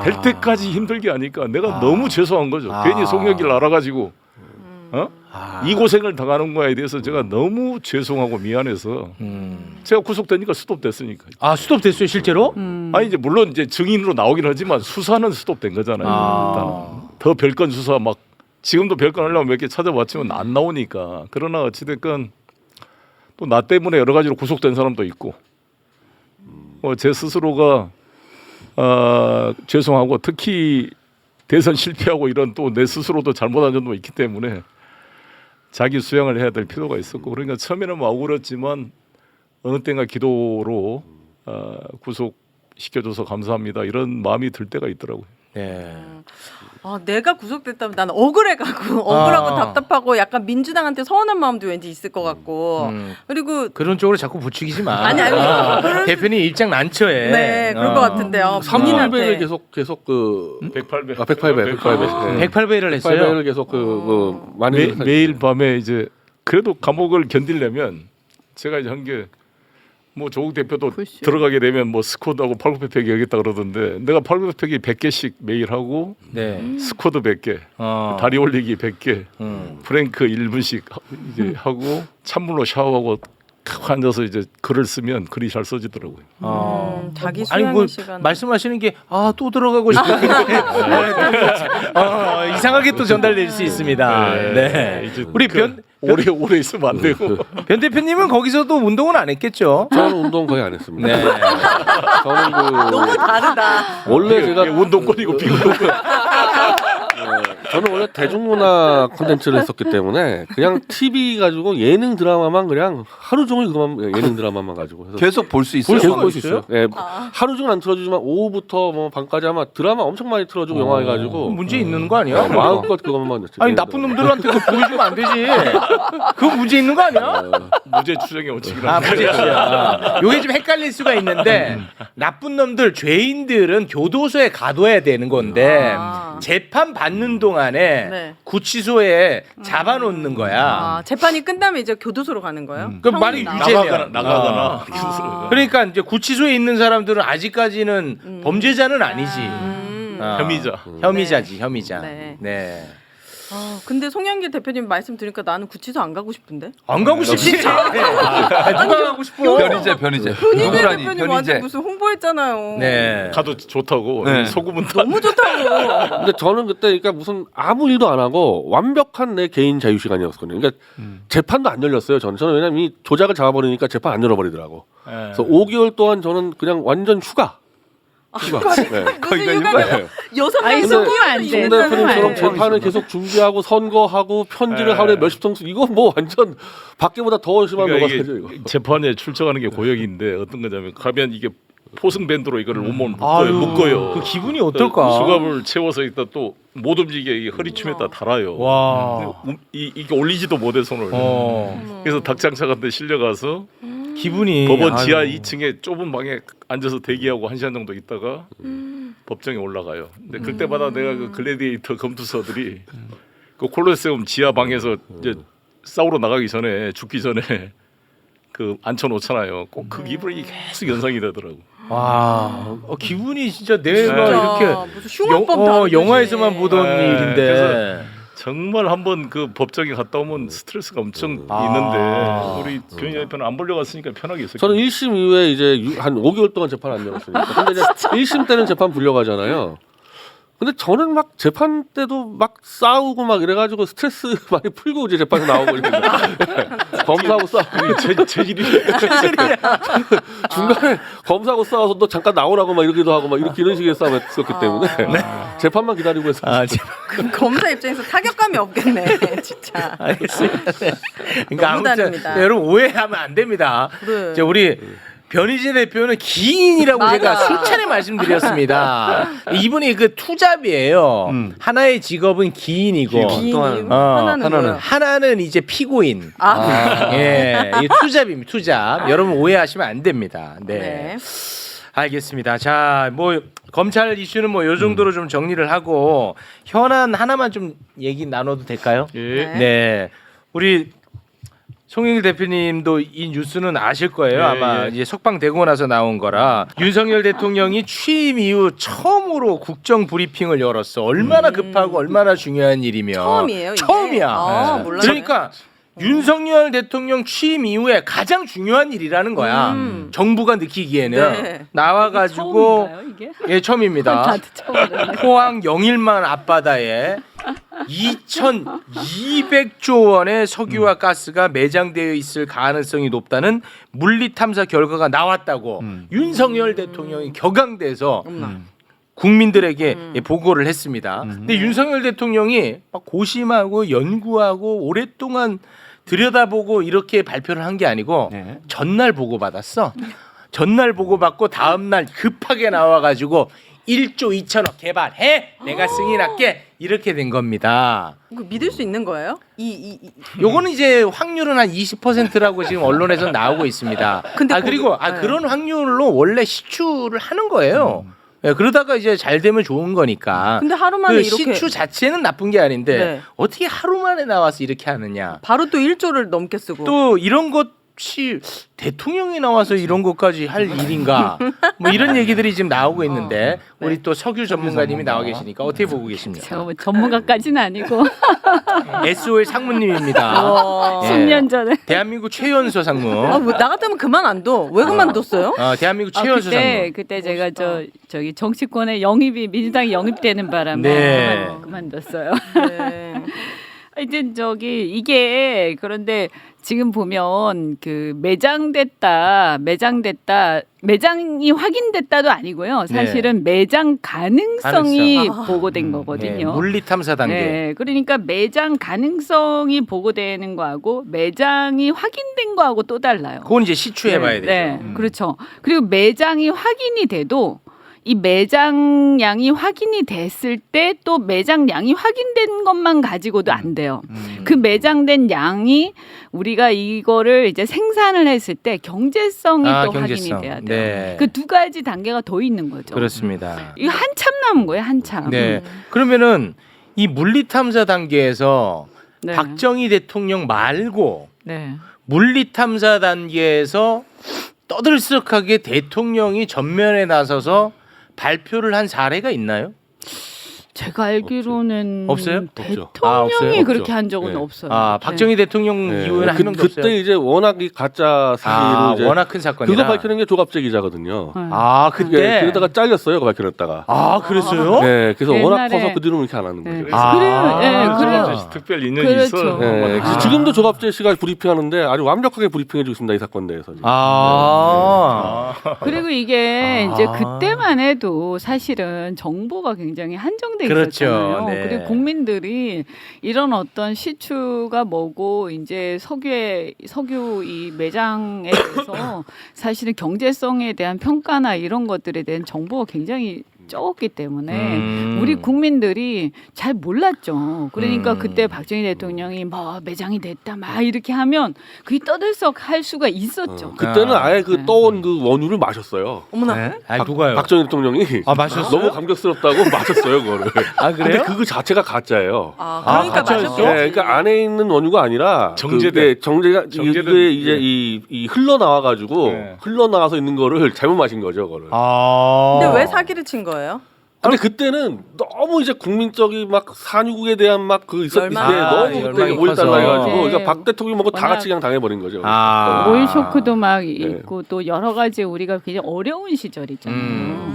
S4: 될 때까지 힘들게 하니까 내가 너무 죄송한 거죠. 괜히 송영길 알아가지고 이 고생을 당하는 거에 대해서 제가 너무 죄송하고 미안해서 제가 구속되니까 스톱됐으니까.
S1: 스톱됐어요 실제로?
S4: 아니 이제 물론 이제 증인으로 나오긴 하지만 수사는 스톱된 거잖아요. 일단 더 별건 수사 막 지금도 별건 하려면 몇 개 찾아봤지만 안 나오니까. 그러나 어찌됐건 또 나 때문에 여러 가지로 구속된 사람도 있고 제 스스로가 죄송하고 특히 대선 실패하고 이런 또 내 스스로도 잘못한 점도 있기 때문에 자기 수양을 해야 될 필요가 있었고 그러니까 처음에는 뭐 억울했지만 어느 때인가 기도로 구속시켜줘서 감사합니다 이런 마음이 들 때가 있더라고요.
S1: 네.
S3: 내가 구속됐다면 나는 억울해가고 억울하고 답답하고 약간 민주당한테 서운한 마음도 왠지 있을 것 같고 그리고
S1: 그런 쪽으로 자꾸 부추기지 마.
S3: 아니, 그런-
S1: 대표님 입장 난처해.
S3: 네 그럴 것 같은데요.
S5: 300을 계속 그
S4: 108배.
S5: 108배
S1: 108배를 했어요.
S5: 108배를 계속 그 많이
S4: 매일 밤에 이제 그래도 감옥을 견디려면 제가 이제 한 게 뭐 조국 대표도
S6: 글쎄요.
S4: 들어가게 되면 뭐 스쿼드하고 팔굽혀펴기 하겠다 그러던데 내가 팔굽혀펴기 100개씩 매일 하고
S1: 네.
S4: 스쿼드 100개, 다리 올리기 100개, 프랭크 1분씩 이제 하고 찬물로 샤워하고 탁 앉아서 이제 글을 쓰면 글이 잘 써지더라고요.
S3: 자기
S1: 아니
S3: 수양의
S1: 뭐
S3: 시간.
S1: 말씀하시는 게 또 들어가고 싶은데 이상하게 또 전달될 수 있습니다. 네.
S4: 이제
S1: 우리
S4: 오래 있으면 안 되고.
S1: 변 대표님은 거기서도 운동은 안 했겠죠?
S5: 저는 운동 거의 안 했습니다.
S1: 네.
S5: 저는
S3: 너무 다르다.
S5: 원래 제가
S4: 운동권이고 비운동권.
S5: 저는 원래 대중문화 콘텐츠를 했었기 때문에 그냥 TV 가지고 예능 드라마만 그냥 하루 종일 그만 예능 드라마만 가지고 해서
S2: 계속 볼 수 있어요.
S5: 계속 볼 수 있어요. 예, 하루 종일 안 틀어주지만 오후부터 뭐 밤까지 아마 드라마 엄청 많이 틀어주고 영화 해가지고
S1: 문제 있는 거 아니야?
S5: 마음껏 그것만 했지.
S1: 아니 나쁜 놈들한테 그거 보여주면 안 되지. 그거 문제 있는 거 아니야?
S4: 무죄 추정의 원칙이라.
S1: 문제야. 요게 좀 헷갈릴 수가 있는데 나쁜 놈들, 죄인들은 교도소에 가둬야 되는 건데 재판 받는 동안에
S3: 네.
S1: 구치소에 잡아놓는 거야.
S3: 재판이 끝나면 이제 교도소로 가는 거예요?
S1: 그 말이
S3: 형이
S1: 유죄면
S4: 나가거나.
S1: 그러니까 이제 구치소에 있는 사람들은 아직까지는 범죄자는 아니지.
S4: 혐의자.
S1: 혐의자지, 혐의자.
S3: 네.
S1: 네.
S3: 근데 송영길 대표님 말씀 들으니까 나는 구치소 안 가고 싶은데.
S1: 안 가고 싶지. 누가 가고 싶어?
S2: 변희재.
S3: 변희재
S2: 누구라니
S3: 대표님 완전
S2: 변희재.
S3: 무슨 홍보했잖아요.
S1: 네.
S4: 가도 좋다고.
S2: 네.
S4: 소금은 다.
S3: 너무 좋다고.
S5: 근데 저는 그때 그러니까 무슨 아무 일도 안 하고 완벽한 내 개인 자유 시간이었거든요. 그러니까 재판도 안 열렸어요. 저는 왜냐면 이 조작을 잡아버리니까 재판 안 열어버리더라고. 그래서 5개월 동안 저는 그냥 완전 휴가. 네.
S3: 무슨 휴가요? 여섯
S6: 아니,
S3: 명
S6: 속으면 안 돼.
S5: 송
S6: 정말.
S5: 대표님처럼 재판을 계속 준비하고 선거하고 편지를 하루에 몇십 통씩 이거 뭐 완전 밖에보다 더 심한
S4: 그러니까
S5: 거가
S4: 이게
S5: 사죠 이거.
S4: 재판에 출석하는 게 고역인데 어떤 거냐면 가면 이게 포승 밴드로 이거를 온몸을
S1: 아유,
S4: 묶어요.
S1: 그 기분이 어떨까?
S4: 수갑을 채워서 있다 또 못 움직이게 이 허리춤에다 달아요.
S1: 와.
S4: 이게 올리지도 못해 손을. 그래서 닭장차 같은 데 실려가서
S1: 기분이
S4: 법원
S1: 아유.
S4: 지하 2층에 좁은 방에 앉아서 대기하고 1시간 정도 있다가 법정에 올라가요. 근데 그때마다 내가 그 글래디에이터 검투서들이 그 콜로세움 지하 방에서 이제 싸우러 나가기 전에 죽기 전에 그 앉혀놓잖아요. 꼭 그 기분이 계속 연상이 되더라고.
S1: 와, 기분이 진짜 내가
S3: 진짜
S1: 이렇게
S3: 무슨 흉악범 다루듯이.
S1: 영화에서만 보던
S4: 네,
S1: 일인데.
S4: 그래서 정말 한번 그 법정에 갔다 오면 스트레스가 엄청 있는데 우리 변희 대표는 안 보려 갔으니까 편하게 있었어요.
S5: 저는 1심 이후에 이제 한 5개월 동안 재판 안 열었으니까. 근데 이제 1심 때는 재판 불려가잖아요. 근데 저는 막 재판 때도 막 싸우고 막 이래가지고 스트레스 많이 풀고 이제 재판에 나오고 이렇게 검사하고 싸우고
S4: 체질이
S5: 중간에 검사하고 싸워서 너 잠깐 나오라고 막 이러기도 하고 막 이런 식의 싸움을 했었기 때문에 재판만 기다리고 했어요.
S3: 그럼 검사 입장에서 타격감이 없겠네, 진짜.
S1: 알겠습니다. 네. 그러니까
S3: 너무
S1: 아무튼
S3: 다릅니다.
S1: 여러분 오해하면 안 됩니다.
S3: 그래.
S1: 자, 우리 변희재 대표는 기인이라고
S3: 맞아.
S1: 제가 수차례 말씀드렸습니다. 이분이 그 투잡이에요. 하나의 직업은 기인이고
S3: 기인이
S1: 하나는
S3: 뭐예요?
S1: 하나는 이제 피고인. 예, 이 투잡입니다. 투잡. 여러분 오해하시면 안 됩니다. 네.
S3: 네.
S1: 알겠습니다. 자, 뭐 검찰 이슈는 뭐 요 정도로 좀 정리를 하고 현안 하나만 좀 얘기 나눠도 될까요?
S4: 예.
S1: 네. 우리 송영길 대표님도 이 뉴스는 아실 거예요.
S4: 예,
S1: 아마
S4: 예.
S1: 이제 석방되고 나서 나온 거라 윤석열 대통령이 취임 이후 처음으로 국정 브리핑을 열었어. 얼마나 급하고 얼마나 중요한 일이며.
S3: 처음이에요, 이게?
S1: 처음이야.
S3: 아, 몰랐네.
S1: 그러니까 윤석열 대통령 취임 이후에 가장 중요한 일이라는 거야. 정부가 느끼기에는
S3: 네.
S1: 나와가지고
S6: 처음인가요, 이게?
S1: 예 처음입니다.
S6: 다들 처음이네.
S1: 포항 영일만 앞바다에 2,200조 원의 석유와 가스가 매장되어 있을 가능성이 높다는 물리 탐사 결과가 나왔다고 윤석열 대통령이 격앙돼서 국민들에게 보고를 했습니다. 근데 윤석열 대통령이 막 고심하고 연구하고 오랫동안 들여다보고 이렇게 발표를 한 게 아니고
S2: 네.
S1: 전날 보고 받았어. 전날 보고 받고 다음 날 급하게 나와가지고 1조 2천억 개발해. 내가 승인할게. 이렇게 된 겁니다.
S3: 이거 믿을 수 있는 거예요?
S1: 요거는 이제 확률은 한 20%라고 지금 언론에서 나오고 있습니다.
S3: 근데
S1: 그리고
S3: 네.
S1: 그런 확률로 원래 시추를 하는 거예요. 예, 그러다가 이제 잘 되면 좋은 거니까.
S3: 근데 하루 만에
S1: 그
S3: 이렇게
S1: 시추 자체는 나쁜 게 아닌데
S3: 네.
S1: 어떻게 하루 만에 나와서 이렇게 하느냐.
S3: 바로 또 1조를 넘게 쓰고.
S1: 또 이런 것이 대통령이 나와서 이런 것까지 할 일인가? 뭐 이런 얘기들이 지금 나오고 있는데 우리 또 석유 전문가님이 나와 계시니까 어떻게 보고 계십니까?
S6: 제가 뭐 전문가까지는 아니고
S1: SOL 상무님입니다.
S3: 와.
S1: 예.
S6: 10년 전에
S1: 대한민국 최연소 상무.
S3: 나 같으면 그만 안 둬. 왜 그만뒀어요?
S1: 대한민국 최연소 상무.
S6: 그때 제가 저기 정치권에 영입이 민주당이 영입되는 바람에
S1: 네.
S6: 그만뒀어요.
S3: 네.
S6: 하여튼 이게 그런데 지금 보면 그 매장이 확인됐다도 아니고요. 사실은 매장 가능성이
S1: 가능성.
S6: 보고된
S1: 네,
S6: 거거든요.
S1: 물리 탐사 단계.
S6: 네, 그러니까 매장 가능성이 보고되는 거하고 매장이 확인된 거하고 또 달라요.
S1: 그건 이제 시추해봐야 되죠.
S6: 네, 그렇죠. 그리고 매장이 확인이 돼도 이 매장량이 확인이 됐을 때 또 매장량이 확인된 것만 가지고도 안 돼요. 그 매장된 양이 우리가 이거를 이제 생산을 했을 때 경제성이 또
S1: 경제성.
S6: 확인이 돼야 돼요.
S1: 네.
S6: 그 두 가지 단계가 더 있는 거죠.
S1: 그렇습니다.
S6: 이거 한참 남은 거예요, 한참.
S1: 네. 그러면은 이 물리 탐사 단계에서
S6: 네.
S1: 박정희 대통령 말고
S6: 네.
S1: 물리 탐사 단계에서 떠들썩하게 대통령이 전면에 나서서 발표를 한 사례가 있나요?
S6: 제가 알기로는
S1: 없어요?
S6: 대통령이
S5: 없죠.
S1: 없어요?
S6: 그렇게
S5: 없죠.
S6: 한 적은
S5: 네.
S6: 없어요.
S1: 박정희 대통령
S5: 네.
S1: 이후에는 한 명도 없어요.
S5: 그때 이제 워낙 이 가짜 사실로 이제
S1: 워낙 큰 사건이라.
S5: 그거 밝혀낸 게 조갑재 기자거든요.
S6: 네.
S1: 그때.
S5: 그러다가 잘렸어요. 그거 밝혀냈다가.
S1: 그랬어요?
S5: 네, 그래서 워낙
S6: 옛날에-
S5: 커서 그 뒤로는 이렇게 안 하는
S6: 네.
S5: 거죠.
S6: 그래요. 예, 그래요.
S4: 저 특별 인연이
S6: 그렇죠.
S4: 있어.
S5: 네, 그래서 지금도 조갑재 씨가 브리핑하는데 아주 완벽하게 브리핑해주고 있습니다. 이 사건 대해서. 지금.
S6: 그리고 이게 이제
S1: 아.
S6: 그때만 해도 사실은 정보가 굉장히 한정돼
S1: 그렇죠.
S6: 있었잖아요.
S1: 네.
S6: 그리고 국민들이 이런 어떤 시추가 뭐고 이제 석유 이 매장에 대해서 사실은 경제성에 대한 평가나 이런 것들에 대한 정보가 굉장히 적었기 때문에 우리 국민들이 잘 몰랐죠. 그러니까 그때 박정희 대통령이 뭐 매장이 됐다 막 이렇게 하면 그게 떠들썩 할 수가 있었죠.
S5: 그때는 아예 그
S6: 네.
S5: 떠온 그 원유를 마셨어요.
S3: 어머나.
S1: 네? 누가요?
S5: 박정희 대통령이
S1: 마셨어요?
S5: 너무 감격스럽다고 마셨어요, 그거를.
S1: 그래요?
S5: 근데 그거 자체가 가짜예요.
S3: 그러니까
S1: 가짜였어?
S3: 마셨겠지.
S5: 네, 그러니까 안에 있는 원유가 아니라
S4: 정제된.
S5: 정제가
S4: 정제된,
S5: 이게 이제
S4: 예.
S5: 이 흘러 나와 가지고
S4: 네.
S5: 흘러 나와서 있는 거를 잘못 마신 거죠, 그거를.
S3: 근데 왜 사기를 친 거예요?
S5: 근데 그때는 너무 이제 국민적이 막 산유국에 대한 막 그 있었는데
S3: 열망.
S5: 너무 그때
S1: 열망이
S5: 모였단
S1: 커서.
S5: 말이에요.
S6: 네.
S5: 그러니까 박 대통령 뭐고 다
S6: 워낙-
S5: 같이 그냥 당해버린 거죠.
S6: 오일 쇼크도 막 있고 또 여러 가지 우리가 굉장히 어려운 시절이잖아요.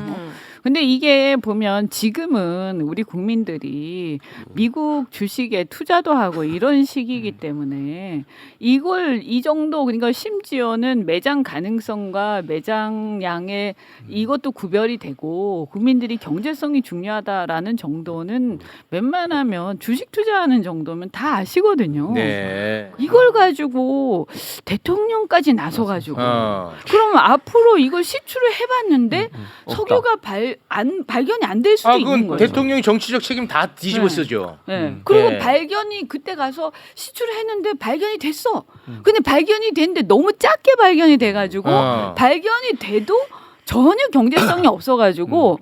S6: 근데 이게 보면 지금은 우리 국민들이 미국 주식에 투자도 하고 이런 시기이기 때문에 이걸 이 정도 그러니까 심지어는 매장 가능성과 매장량의 이것도 구별이 되고 국민들이 경제성이 중요하다라는 정도는 웬만하면 주식 투자하는 정도면 다 아시거든요.
S1: 네.
S6: 이걸 가지고 대통령까지 나서가지고
S1: 어.
S6: 그러면 앞으로 이걸 시추를 해봤는데 석유가 발견이 안 될 수도 있는
S1: 그건
S6: 거예요.
S1: 대통령이 정치적 책임 다 뒤집어
S6: 네.
S1: 쓰죠.
S6: 네. 그리고
S1: 네.
S6: 발견이 그때 가서 시추를 했는데 발견이 됐어. 근데 발견이 됐는데 너무 작게 발견이 돼가지고 발견이 돼도 전혀 경제성이 없어가지고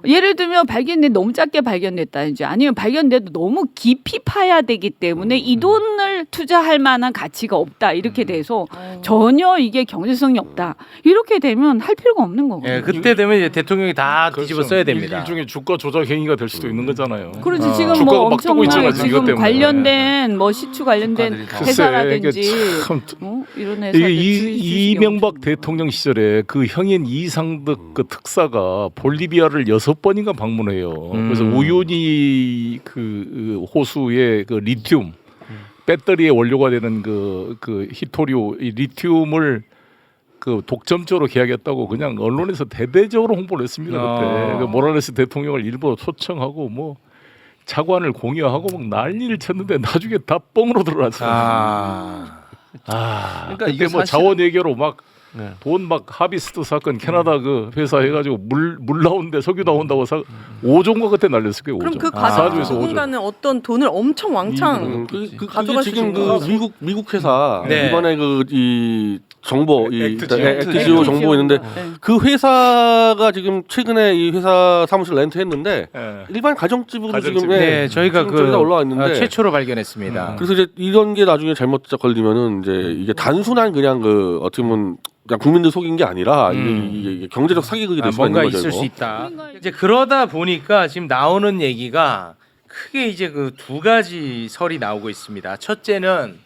S6: 예를 들면 발견돼 너무 작게 발견됐다든지 아니면 발견돼도 너무 깊이 파야 되기 때문에 이 돈을 투자할 만한 가치가 없다 이렇게 돼서 전혀 이게 경제성이 없다 이렇게 되면 할 필요가 없는 거거든요.
S1: 예, 그때 되면 이제 대통령이 다 뒤집어 써야 됩니다.
S4: 일종의 주가 조작 행위가 될 수도 있는 거잖아요.
S6: 그렇지 지금
S4: 주가가
S6: 뭐
S4: 막 뜨고 있잖아,
S6: 엄청나게
S4: 이것
S6: 지금
S4: 때문에.
S6: 관련된 뭐 시추 관련된 회사라든지
S4: 글쎄, 참
S6: 이런 회사들
S4: 이게
S6: 주식이
S4: 이명박
S6: 엄청
S4: 대통령 시절에 그 형인 이상득 그 특사가 볼리비아를 6번인가 방문해요. 그래서 우연히 그 호수의 그 리튬 배터리의 원료가 되는 그 히토류 이 리튬을 그 독점적으로 계약했다고 그냥 언론에서 대대적으로 홍보를 했습니다. 그때 그 모랄레스 대통령을 일부러 초청하고 뭐 차관을 공유하고 막 난리를 쳤는데 나중에 다 뻥으로 드러났어요.
S2: 그러니까
S4: 그때
S2: 이게
S4: 뭐
S2: 사실-
S4: 자원 외교로 막
S2: 네.
S4: 돈 막 하비스트 사건 캐나다 그 회사 해가지고 물 나온데 석유 나온다고 5조인가 그때 날렸을 거예요.
S3: 그럼
S4: 5조.
S3: 그 과정에서
S4: 사주에서 5조.
S3: 누군가는 어떤 돈을 엄청 왕창
S5: 그게
S3: 가져갈
S5: 지금
S3: 수 있는
S5: 그 미국 회사
S1: 네.
S5: 이번에 그 이 정보 이
S1: 액트지오.
S5: 액트지오 정보 있는데
S3: 네.
S5: 그 회사가 지금 최근에 이 회사 사무실 렌트했는데
S4: 예.
S5: 일반 가정집으로
S4: 가정집.
S5: 지금
S1: 네, 저희가
S5: 지금 저희가 올라와 있는데
S1: 최초로 발견했습니다.
S5: 그래서 이제 이런 게 나중에 잘못 걸리면은 이제 이게 단순한 그냥 그 어떻게 보면 그냥 국민들 속인 게 아니라 이게 경제적 사기극이 될 수가 있는
S1: 뭔가
S5: 거죠.
S1: 있을
S5: 이거.
S1: 수 있다.
S6: 그러니까
S1: 이제 그러다 보니까 지금 나오는 얘기가 크게 이제 그 두 가지 설이 나오고 있습니다. 첫째는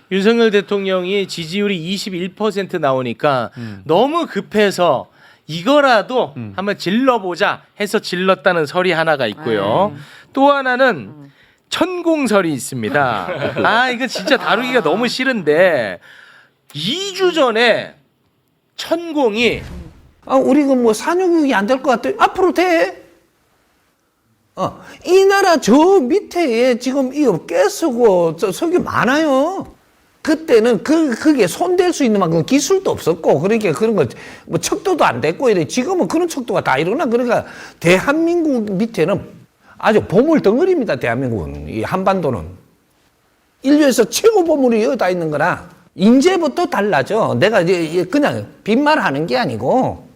S1: 윤석열 대통령이 지지율이 21% 나오니까 너무 급해서 이거라도 한번 질러보자 해서 질렀다는 설이 하나가 있고요. 또 하나는 천공설이 있습니다. 아 이거 진짜 다루기가 너무 싫은데 2주 전에 천공이
S7: 우리 그 뭐 산유국이 안 될 것 같아. 앞으로 돼. 이 나라 저 밑에 지금 이 업계 쓰고 석유 많아요. 그때는 그게 손댈 수 있는 만큼 기술도 없었고, 그러니까 그런 거 뭐 척도도 안 됐고 이래. 지금은 그런 척도가 다 일어나. 그러니까 대한민국 밑에는 아주 보물 덩어리입니다. 대한민국은 이 한반도는 인류에서 최고 보물이 여기 다 있는 거라. 이제부터 달라져. 내가 이제 그냥 빈말하는 게 아니고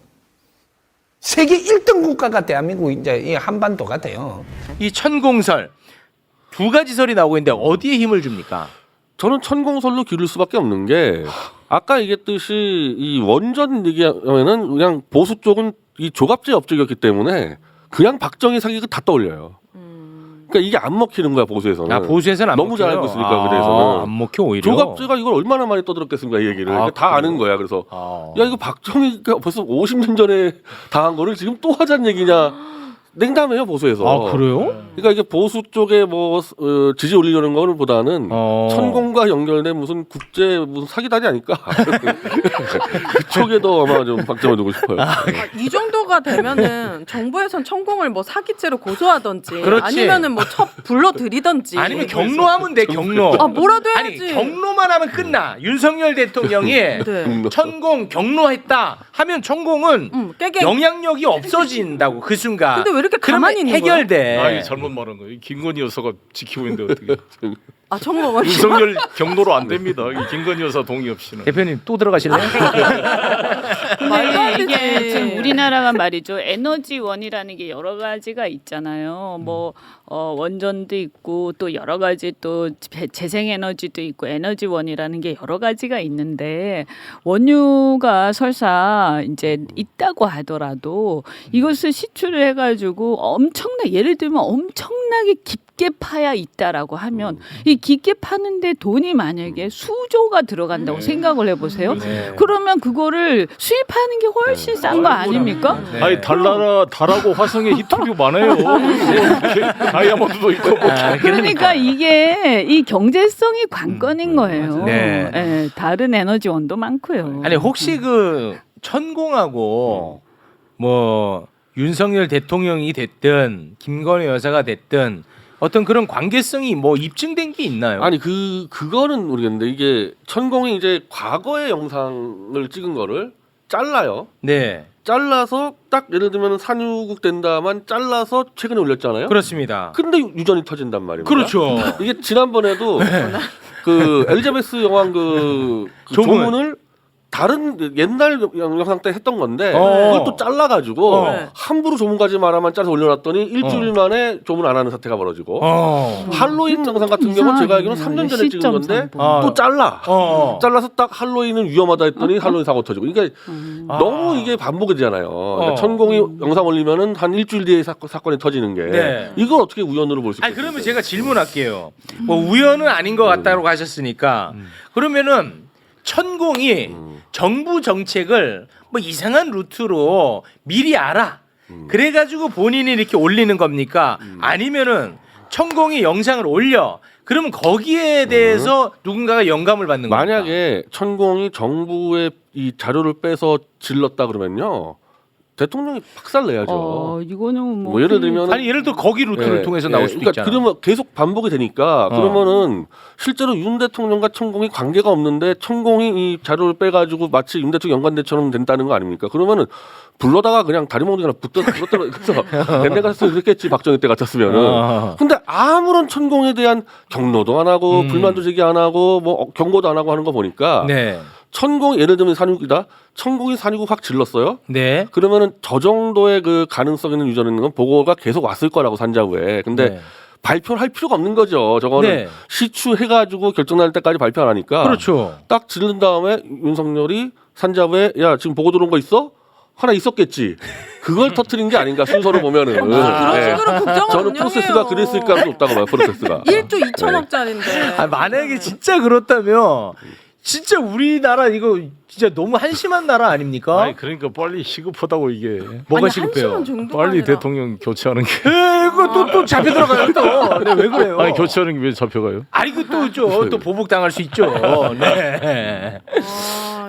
S7: 세계 1등 국가가 대한민국 이제 이 한반도가 돼요.
S1: 이 천공설 두 가지 설이 나오고 있는데 어디에 힘을 줍니까?
S5: 저는 천공설로 기를 수밖에 없는 게 아까 얘기했듯이 이 원전 얘기하면은 그냥 보수 쪽은 이 조갑제 업적이었기 때문에 그냥 박정희 사기가 다 떠올려요. 그러니까 이게 안 먹히는 거야 보수에서는.
S1: 아 보수에서는 안
S5: 너무 잘
S1: 먹혀요?
S5: 알고 있으니까 그래서
S1: 안 먹혀 오히려.
S5: 조갑제가 이걸 얼마나 많이 떠들었겠습니까 이 얘기를. 그러니까 다 아는 거야. 그래서 야 이거 박정희가 벌써 50년 전에 당한 거를 지금 또 하자는 얘기냐. 냉담해요 보수에서.
S1: 아 그래요?
S5: 그러니까 이게 보수 쪽에 뭐 지지 올리려는 거를 보다는 천공과 연결된 무슨 국제 무슨 사기단이 아닐까. 그쪽에도 아마 좀 박점을 두고 싶어요.
S3: 이 정도가 되면은 정부에선 천공을 뭐 사기죄로 고소하던지
S1: 그렇지.
S3: 아니면은 뭐 불러들이던지
S1: 아니면 경로하면 돼 경로.
S3: 아 뭐라도
S1: 아니
S3: 해야지.
S1: 경로만 하면 끝나. 윤석열 대통령이
S3: 네.
S1: 천공 경로했다 하면 천공은
S3: 깨갱.
S1: 영향력이 없어진다고 그 순간.
S3: 근데 왜 이렇게
S1: 그러면
S3: 가만히 있는 거야?
S1: 해결돼.
S4: 아, 이게 잘못 말한 거예요. 김건희 여사가 지키고 있는데 어떻게?
S3: 아 천공을
S4: 윤석열 경로로 안 됩니다. 이 김건희 여사 동의 없이는.
S1: 대표님 또 들어가실래요?
S3: 말도 안
S6: 근데 이게
S3: 되지.
S6: 지금 우리나라가 말이죠. 에너지원이라는 게 여러 가지가 있잖아요. 뭐 원전도 있고 또 여러 가지 또 재생에너지도 있고 에너지원이라는 게 여러 가지가 있는데 원유가 설사 이제 있다고 하더라도 이것을 시추를 해가지고 예를 들면 엄청나게 깊게 파야 있다라고 하면 이 깊게 파는데 돈이 만약에 수조가 들어간다고 생각을 해보세요. 그러면 그거를 수입하는 게 훨씬 싼 거 아닙니까?
S4: 아니 달하고 화성에 히토류 많아요. 다이아몬드도 있고. 뭐.
S6: 그러니까 이게 이 경제성이 관건인 거예요.
S1: 네.
S6: 예, 다른 에너지원도 많고요.
S1: 아니 혹시 그 천공하고 뭐 윤석열 대통령이 됐든 김건희 여사가 됐든 어떤 그런 관계성이 뭐 입증된 게 있나요?
S5: 아니 그거는 모르겠는데 이게 천공이 이제 과거의 영상을 찍은 거를 잘라요.
S1: 네.
S5: 잘라서 딱 예를 들면 산유국 된다만 잘라서 최근에 올렸잖아요.
S1: 그렇습니다.
S5: 근데 유전이 터진단 말입니다.
S1: 그렇죠.
S5: 이게 지난번에도 그 엘리자베스 여왕 그
S1: 조문.
S5: 조문을 다른 옛날 영상 때 했던 건데
S1: 어.
S5: 그걸 또 잘라가지고
S3: 네.
S5: 함부로 조문까지 말하면 짜서 올려놨더니 일주일 만에 조문 안 하는 사태가 벌어지고 할로윈 영상 같은 경우는 제가 알기로는 3년 전에 찍은 건데 또 잘라 잘라서 딱 할로윈은 위험하다 했더니 할로윈 사고 터지고 그러니까 너무 이게 반복이 되잖아요. 그러니까 천공이 영상 올리면은 한 일주일 뒤에 사건이 터지는 게
S1: 네.
S5: 이걸 어떻게 우연으로 볼 수 있어요?
S1: 아니 그러면 제가 질문할게요. 뭐 우연은 아닌 것 같다고 하셨으니까 그러면은 천공이 정부 정책을 뭐 이상한 루트로 미리 알아. 그래가지고 본인이 이렇게 올리는 겁니까? 아니면은 천공이 영상을 올려. 그러면 거기에 대해서 누군가가 영감을 받는 거예요.
S5: 만약에 천공이 정부의 이 자료를 빼서 질렀다 그러면요. 대통령이 박살 내야죠.
S6: 이거는
S5: 뭐 예를 들면
S1: 아니 예를 들어 거기 루트를
S5: 예,
S1: 통해서
S5: 예.
S1: 나올 수도
S5: 그러니까
S1: 있잖아.
S5: 그러면 계속 반복이 되니까 그러면은 실제로 윤 대통령과 천공이 관계가 없는데 천공이 이 자료를 빼가지고 마치 윤 대통령 연관대처럼 된다는 거 아닙니까? 그러면은 불러다가 그냥 다리 몽둥이랑 붙들어 그래서 옛날 같았으면 그랬겠지 박정희 때 같았으면은. 근데 아무런 천공에 대한 경로도 안 하고 불만도 제기 안 하고 뭐 경고도 안 하고 하는 거 보니까
S1: 네.
S5: 천공 예를 들면 산육이다. 천공이 산육을 확 질렀어요.
S1: 네.
S5: 그러면은 저 정도의 그 가능성 있는 유전인 건 보고가 계속 왔을 거라고 산자부에. 근데
S1: 네.
S5: 발표를 할 필요가 없는 거죠. 저거는
S1: 네.
S5: 시추해가지고 결정 날 때까지 발표 안 하니까.
S1: 그렇죠.
S5: 딱 지른 다음에 윤석열이 산자부에 야 지금 보고 들어온 거 있어? 하나 있었겠지. 그걸 터트린 게 아닌가 순서로 보면은.
S3: 그런
S5: 네.
S3: 식으로 국정을
S5: 저는 프로세스가 그랬을 가능성이 없다고 봐요. 프로세스가.
S3: 1조 2천억짜리인데.
S1: 아, 만약에 진짜 그렇다면 진짜 우리나라 이거 진짜 너무 한심한 나라 아닙니까?
S4: 아니 그러니까 빨리 시급하다고 이게
S1: 뭐가
S3: 아니,
S1: 시급해요?
S3: 한심한 정도가
S4: 빨리
S3: 아니라.
S4: 대통령 교체하는 게
S1: 이거 또 잡혀 들어가요 또. 네, 왜 그래요?
S4: 아니 교체하는 게 왜 잡혀가요?
S1: 아니 그또 보복 당할 수 있죠. 네.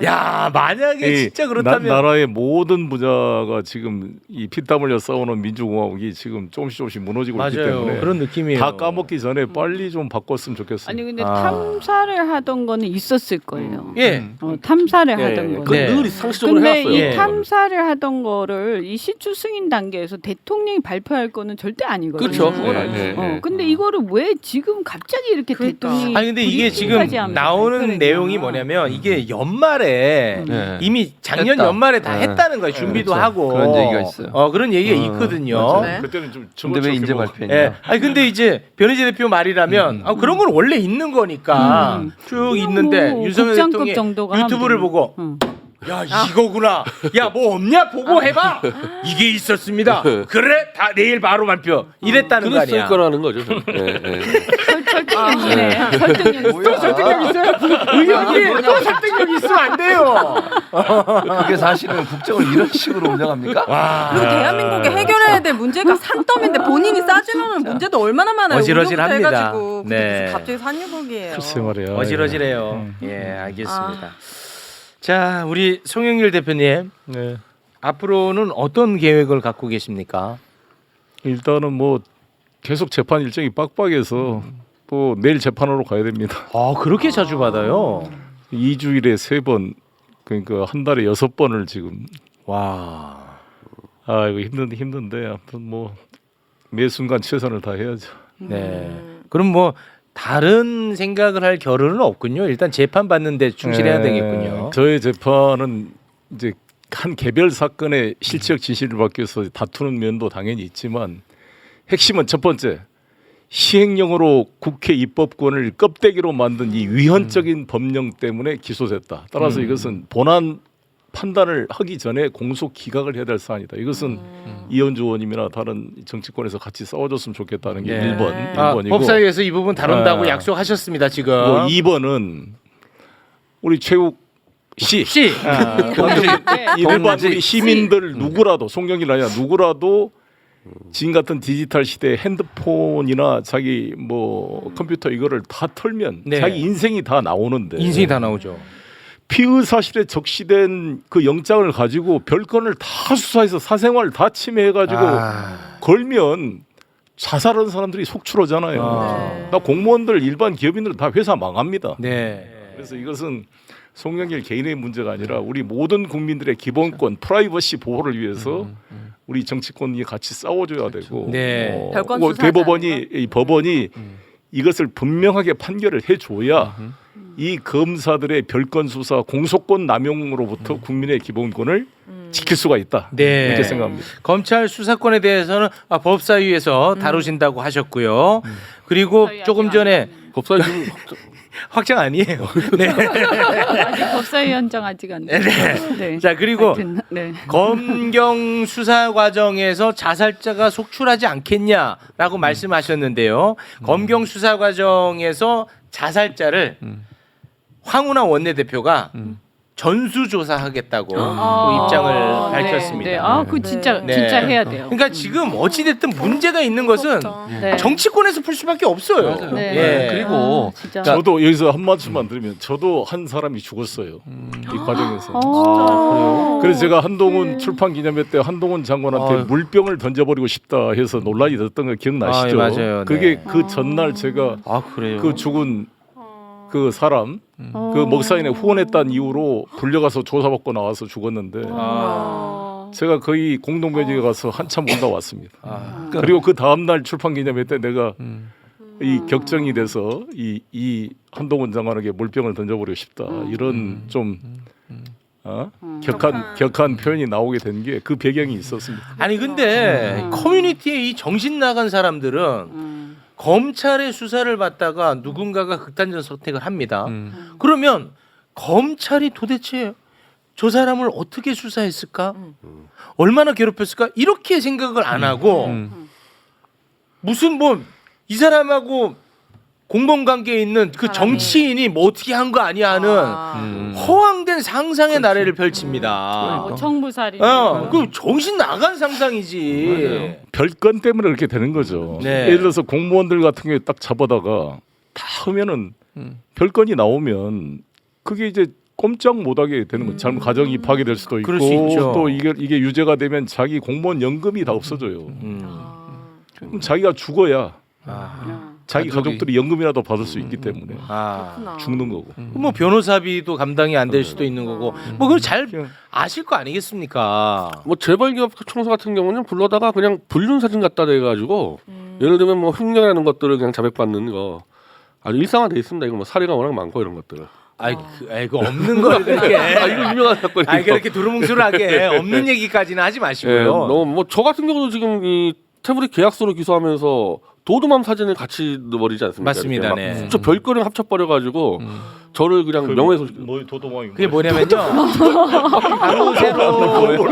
S1: 야 만약에 진짜 그렇다면
S4: 나라의 모든 부자가 지금 이 피땀 흘려 싸우는 민주공화국이 지금 조금씩 무너지고 있기
S1: 맞아요.
S4: 때문에
S1: 그런 느낌이에요.
S4: 다 까먹기 전에 빨리 좀 바꿨으면 좋겠어요.
S6: 아니 근데
S1: 아.
S6: 탐사를 하던 거는 있었을 거예요.
S1: 예.
S6: 탐사를
S5: 예,
S6: 하던
S5: 예.
S6: 거.
S5: 그건
S1: 네.
S5: 늘 상식적으로
S6: 근데
S5: 해왔어요.
S6: 이
S1: 예.
S6: 탐사를 하던 거를 이 시추 승인 단계에서 대통령이 발표할 거는 절대 아니거든요.
S5: 그렇죠. 그건
S3: 예,
S5: 아니에요.
S6: 근데 이거를 왜 지금 갑자기 이렇게
S3: 그러니까.
S6: 대통령이
S1: 아니 근데 이게 지금
S6: 브리핑까지 하면서
S1: 나오는
S6: 발표를
S1: 내용이
S6: 했냐.
S1: 뭐냐면 이게 연말에
S2: 네.
S1: 이미 작년
S2: 했다.
S1: 연말에 다
S2: 네.
S1: 했다는 거예요. 준비도
S2: 그렇죠.
S1: 하고
S2: 그런 얘기가 있어요.
S1: 그런 얘기가 있거든요.
S3: 네.
S4: 그때는 좀
S2: 근데 왜 이제
S4: 뭐-
S2: 발표했냐?
S1: 예. 아니 근데 이제 변희재 대표 말이라면 그런 건 원래 있는 거니까 쭉 있는데
S6: 뭐
S1: 윤석열
S6: 국장급
S1: 대통령이
S6: 정도가
S1: 유튜브를
S6: 하면
S1: 보고 야 이거구나. 야 뭐 없냐 보고 해봐. 이게 있었습니다. 그래 다 내일 바로 발표. 이랬다는 거
S5: 그랬을
S1: 아니야.
S5: 거라는 거죠. 예, 예.
S6: 설득력이네. 설득력
S2: 뭐야?
S1: 설득력 있어요. 의견이 또 설득력 있으면 안 돼요.
S2: 그게 사실은 국정을 이런 식으로 운영합니까?
S3: 그리고 대한민국에 해결해야 될 문제가 산더미인데 본인이 싸주면 문제도 얼마나 많아요.
S1: 어질어질합니다.
S3: 의료부터 해가지고. 근데
S1: 네.
S3: 무슨 갑자기 산유국이에요.
S4: 글쎄 말이야.
S1: 어질어질해요. 예, 알겠습니다. 자, 우리 송영길 대표님
S4: 네.
S1: 앞으로는 어떤 계획을 갖고 계십니까?
S4: 일단은 뭐 계속 재판 일정이 빡빡해서 또 내일 재판으로 가야 됩니다.
S1: 아, 그렇게 자주 받아요.
S4: 2주일에 3번 그러니까 한 달에 6번을 지금
S1: 와.
S4: 아 이거 힘든데 아무튼 뭐 매 순간 최선을 다해야죠.
S1: 네. 그럼 뭐 다른 생각을 할 겨를은 없군요. 일단 재판 받는데 충실해야 되겠군요.
S4: 저의 재판은 이제 한 개별 사건의 실체적 진실을 받기 위해서 다투는 면도 당연히 있지만 핵심은 첫 번째 시행령으로 국회 입법권을 껍데기로 만든 이 위헌적인 법령 때문에 기소됐다. 따라서 이것은 본안 판단을 하기 전에 공소 기각을 해야 될 사안이다. 이것은 이현주 의원님이나 다른 정치권에서 같이 싸워줬으면 좋겠다는 게
S1: 네.
S4: 1번.
S1: 아,
S4: 1번이고
S1: 법사위에서 이 부분 다룬다고
S4: 아.
S1: 약속하셨습니다. 지금.
S4: 뭐 2번은 우리 최욱 씨
S1: 씨.
S4: 일반 우리 시민들 누구라도 송영길 아니라 누구라도 지금 같은 디지털 시대에 핸드폰이나 자기 뭐 컴퓨터 이거를 다 털면
S1: 네.
S4: 자기 인생이 다 나오는데
S1: 인생이 다 나오죠.
S4: 피의 사실에 적시된 그 영장을 가지고 별건을 다 수사해서 사생활 다 침해해가지고 걸면 자살하는 사람들이 속출하잖아요. 나 공무원들 일반 기업인들 다 회사 망합니다.
S1: 네.
S4: 그래서 이것은 송영길 개인의 문제가 아니라 우리 모든 국민들의 기본권, 프라이버시 보호를 위해서 우리 정치권이 같이 싸워줘야 되고
S1: 네.
S3: 별건
S4: 뭐
S3: 수사하지
S4: 대법원이 이 법원이 이것을 분명하게 판결을 해줘야 이 검사들의 별건 수사, 공소권 남용으로부터 국민의 기본권을 지킬 수가 있다.
S1: 네.
S4: 이렇게 생각합니다.
S1: 검찰 수사권에 대해서는 법사위에서 다루신다고 하셨고요. 그리고 조금 전에
S5: 법사위 좀
S1: 확정 아니에요. 네.
S6: 아직 법사위원장 아직 안 돼. 네.
S1: 자, 그리고
S6: 하여튼, 네.
S1: 검경 수사 과정에서 자살자가 속출하지 않겠냐라고 말씀하셨는데요. 검경 수사 과정에서 자살자를 황운하 원내대표가 전수조사하겠다고 또 입장을 밝혔습니다.
S6: 네. 아, 그 진짜
S1: 네.
S6: 진짜 해야 돼요.
S1: 그러니까 지금 어찌됐든 문제가 있는 것은
S6: 네.
S1: 정치권에서 풀 수밖에 없어요.
S2: 맞아요.
S6: 네.
S1: 예.
S2: 그리고
S6: 진짜.
S4: 저도 여기서 한 말씀만 드리면 저도 한 사람이 죽었어요. 이 과정에서. 그래서 제가 한동훈 출판 기념회 때 한동훈 장관한테
S1: 아유.
S4: 물병을 던져버리고 싶다 해서 논란이 됐던 거 기억나시죠?
S1: 아, 예, 맞아요.
S4: 그게
S1: 네.
S4: 그 전날 제가
S1: 그래요.
S4: 그 죽은 그 사람 그 먹사인에 후원했다는 이유로 불려가서 조사받고 나와서 죽었는데 제가 거의 공동묘지에 가서 한참 온다 왔습니다. 그리고 그 다음 날 출판 기념회 때 내가 이 격정이 돼서 이 한동훈 장관에게 물병을 던져버리고 싶다 이런 좀 격한 표현이 나오게 된 게 그 배경이 있었습니다.
S1: 아니 근데 커뮤니티에 이 정신 나간 사람들은 검찰의 수사를 받다가 누군가가 극단적 선택을 합니다. 그러면 검찰이 도대체 저 사람을 어떻게 수사했을까? 얼마나 괴롭혔을까? 이렇게 생각을 안 하고 무슨 뭐 이 사람하고 공범관계에 있는 그 정치인이 뭐 어떻게 한 거 아니야 하는 허황된 상상의 나래를 펼칩니다.
S6: 청부살인.
S1: 그 정신 나간 상상이지.
S4: 별건 때문에 그렇게 되는 거죠.
S1: 네.
S4: 예를 들어서 공무원들 같은 경우에 딱 잡아다가 다 하면은 별건이 나오면 그게 이제 꼼짝 못하게 되는 거죠. 잘못 가정이 파괴될 수도 있고
S1: 그럴 수 있죠.
S4: 또 이게 유죄가 되면 자기 공무원 연금이 다 없어져요. 그럼 자기가 죽어야 자기 가족들이 연금이라도 받을 수 있기 때문에 죽는 거고.
S1: 뭐 변호사비도 감당이 안 될 수도 있는 거고. 뭐 그걸 잘 아실 거 아니겠습니까?
S5: 뭐 재벌기업 총수 같은 경우는 불러다가 그냥 불륜 사진 갖다 대가지고 예를 들면 뭐 흉내내는 것들을 그냥 자백받는 거 아주 일상화돼 있습니다. 이거 뭐 사례가 워낙 많고 이런 것들을.
S1: 그 없는 걸 그렇게.
S5: 이거 유명한 사건이에요.
S1: 그렇게 두루뭉술하게 없는 얘기까지는 하지 마시고요.
S5: 예, 너무 뭐 저 같은 경우도 지금 이 태블릿 계약서로 기소하면서 도도맘 사진을 같이 넣어버리지 않습니까?
S1: 맞습니다.
S5: 막
S1: 네.
S5: 저 별거를 합쳐버려가지고 저를 그냥 명예훼손.
S4: 뭐 도도망이
S1: 그게 뭐냐면요.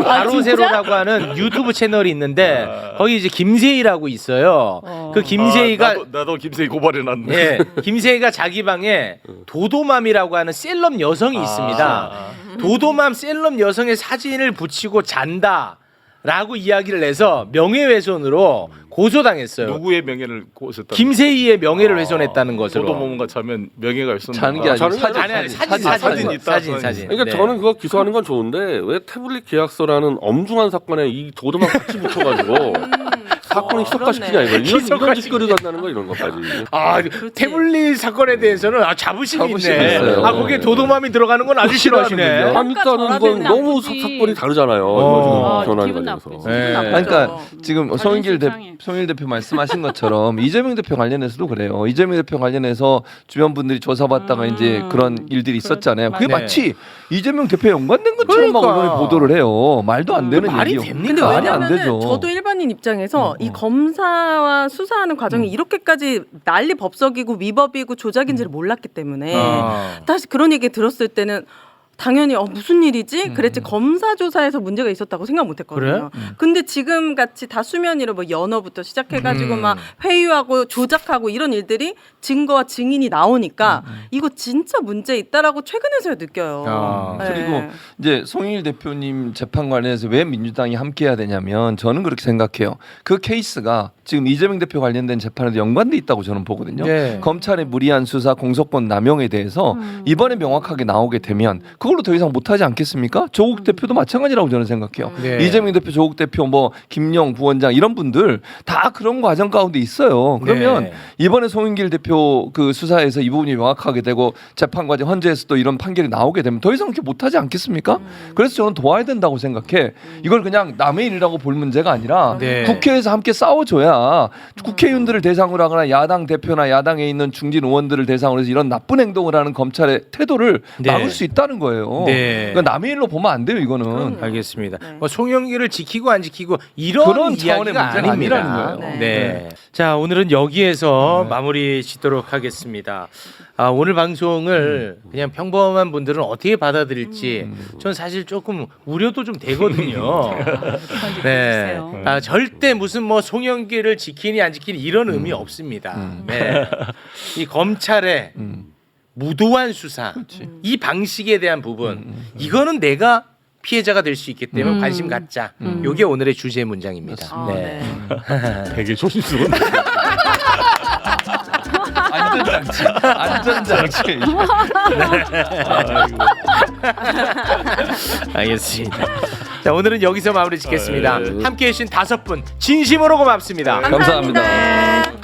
S1: 바로세로라고 하는 유튜브 채널이 있는데 거기 이제 김세희라고 있어요. 그 김세희가
S4: 나도 김세희 고발해놨네.
S1: 예, 김세희가 자기 방에 도도맘이라고 하는 셀럽 여성이 있습니다. 도도맘 셀럽 여성의 사진을 붙이고 잔다라고 이야기를 해서 명예훼손으로 고소당했어요.
S4: 누구의 명예를 고소했다?
S1: 김세희의 명예를 훼손했다는 것으로.
S4: 도도모문과 자면 명예가 훼손.
S2: 자는 게 아니고
S1: 아니, 사진.
S5: 그러니까
S1: 네.
S5: 저는 그거 기소하는 건 좋은데 왜 태블릿 계약서라는 엄중한 사건에 이 도도맘 같이 붙여가지고 사건을 희석화시키냐 이거. 이런 짓거리를 한다는 거 이런 것까지.
S1: 태블릿 사건에 대해서는 자부심이
S2: 자부심이
S1: 있네.
S2: 있어요.
S1: 거기에 도도맘이 들어가는 건 아주 싫어하시네.
S5: 일단은 이건
S6: 전화되는
S5: 너무
S6: 아프지.
S5: 사건이 다르잖아요.
S1: 어.
S5: 지금 변호하는
S6: 기분
S5: 거에서.
S6: 나쁘지.
S1: 네.
S6: 기분 나쁘죠.
S2: 그러니까 지금
S6: 수상해.
S2: 송일 대표 말씀하신 것처럼 이재명 대표 관련해서도 그래요. 이재명 대표 관련해서 주변 분들이 조사받다가 이제 그런 일들이 있었잖아요. 그게
S1: 네.
S2: 마치 이재명 대표에 연관된 것처럼 막
S1: 그러니까.
S2: 언론이 보도를 해요. 말도 안 되는
S1: 말이
S2: 얘기요.
S1: 됩니까?
S3: 근데
S2: 말이 안
S3: 왜냐면은
S2: 되죠.
S3: 저도 일반인 입장에서 이 검사와 수사하는 과정이 이렇게까지 난리 법석이고 위법이고 조작인지를 몰랐기 때문에 다시 그런 얘기 들었을 때는 당연히 무슨 일이지? 그랬지 검사 조사에서 문제가 있었다고 생각 못했거든요. 근데 지금 같이 다 수면 위로 뭐 연어부터 시작해가지고 막 회유하고 조작하고 이런 일들이 증거와 증인이 나오니까 이거 진짜 문제 있다라고 최근에서야 느껴요. 네.
S2: 그리고 이제 송일 대표님 재판 관련해서 왜 민주당이 함께해야 되냐면 저는 그렇게 생각해요. 그 케이스가 지금 이재명 대표 관련된 재판에도 연관돼 있다고 저는 보거든요.
S1: 네.
S2: 검찰의 무리한 수사, 공소권 남용에 대해서 이번에 명확하게 나오게 되면 그걸로 더 이상 못하지 않겠습니까? 조국 대표도 마찬가지라고 저는 생각해요.
S1: 네.
S2: 이재명 대표, 조국 대표, 뭐 김영 부원장 이런 분들 다 그런 과정 가운데 있어요. 그러면
S1: 네.
S2: 이번에 송영길 대표 그 수사에서 이 부분이 명확하게 되고 재판 과정 헌재에서 또 이런 판결이 나오게 되면 더 이상 그렇게 못하지 않겠습니까? 그래서 저는 도와야 된다고 생각해. 이걸 그냥 남의 일이라고 볼 문제가 아니라
S1: 네.
S2: 국회에서 함께 싸워줘야 국회의원들을 대상으로 하거나 야당 대표나 야당에 있는 중진 의원들을 대상으로 해서 이런 나쁜 행동을 하는 검찰의 태도를
S1: 네.
S2: 막을 수 있다는 거예요.
S1: 네.
S2: 그러니까 남의 일로 보면 안 돼요, 이거는.
S3: 그럼요.
S1: 알겠습니다.
S3: 네.
S1: 뭐 송영길을 지키고 안 지키고 이런
S2: 그런 차원의
S1: 이야기가
S2: 문제가
S1: 아닙니다.
S2: 아니라는 거예요.
S1: 네. 자, 오늘은 여기에서 마무리 짓도록 하겠습니다. 오늘 방송을 그냥 평범한 분들은 어떻게 받아들일지 전 사실 조금 우려도 좀 되거든요. 네. 절대 무슨 뭐 송영길을 지키니 안 지키니 이런 의미 없습니다. 네. 이 검찰의 무도한 수사, 이 방식에 대한 부분, 이거는 내가 피해자가 될 수 있기 때문에 관심 갖자. 요게 오늘의 주제 문장입니다.
S3: 아,
S1: 네.
S4: 되게 조심스러운데.
S2: 안전장치. 안전장치.
S1: 알겠습니다. 자, 오늘은 여기서 마무리 짓겠습니다. 함께해 주신 5분 진심으로 고맙습니다.
S2: 감사합니다.
S3: 감사합니다.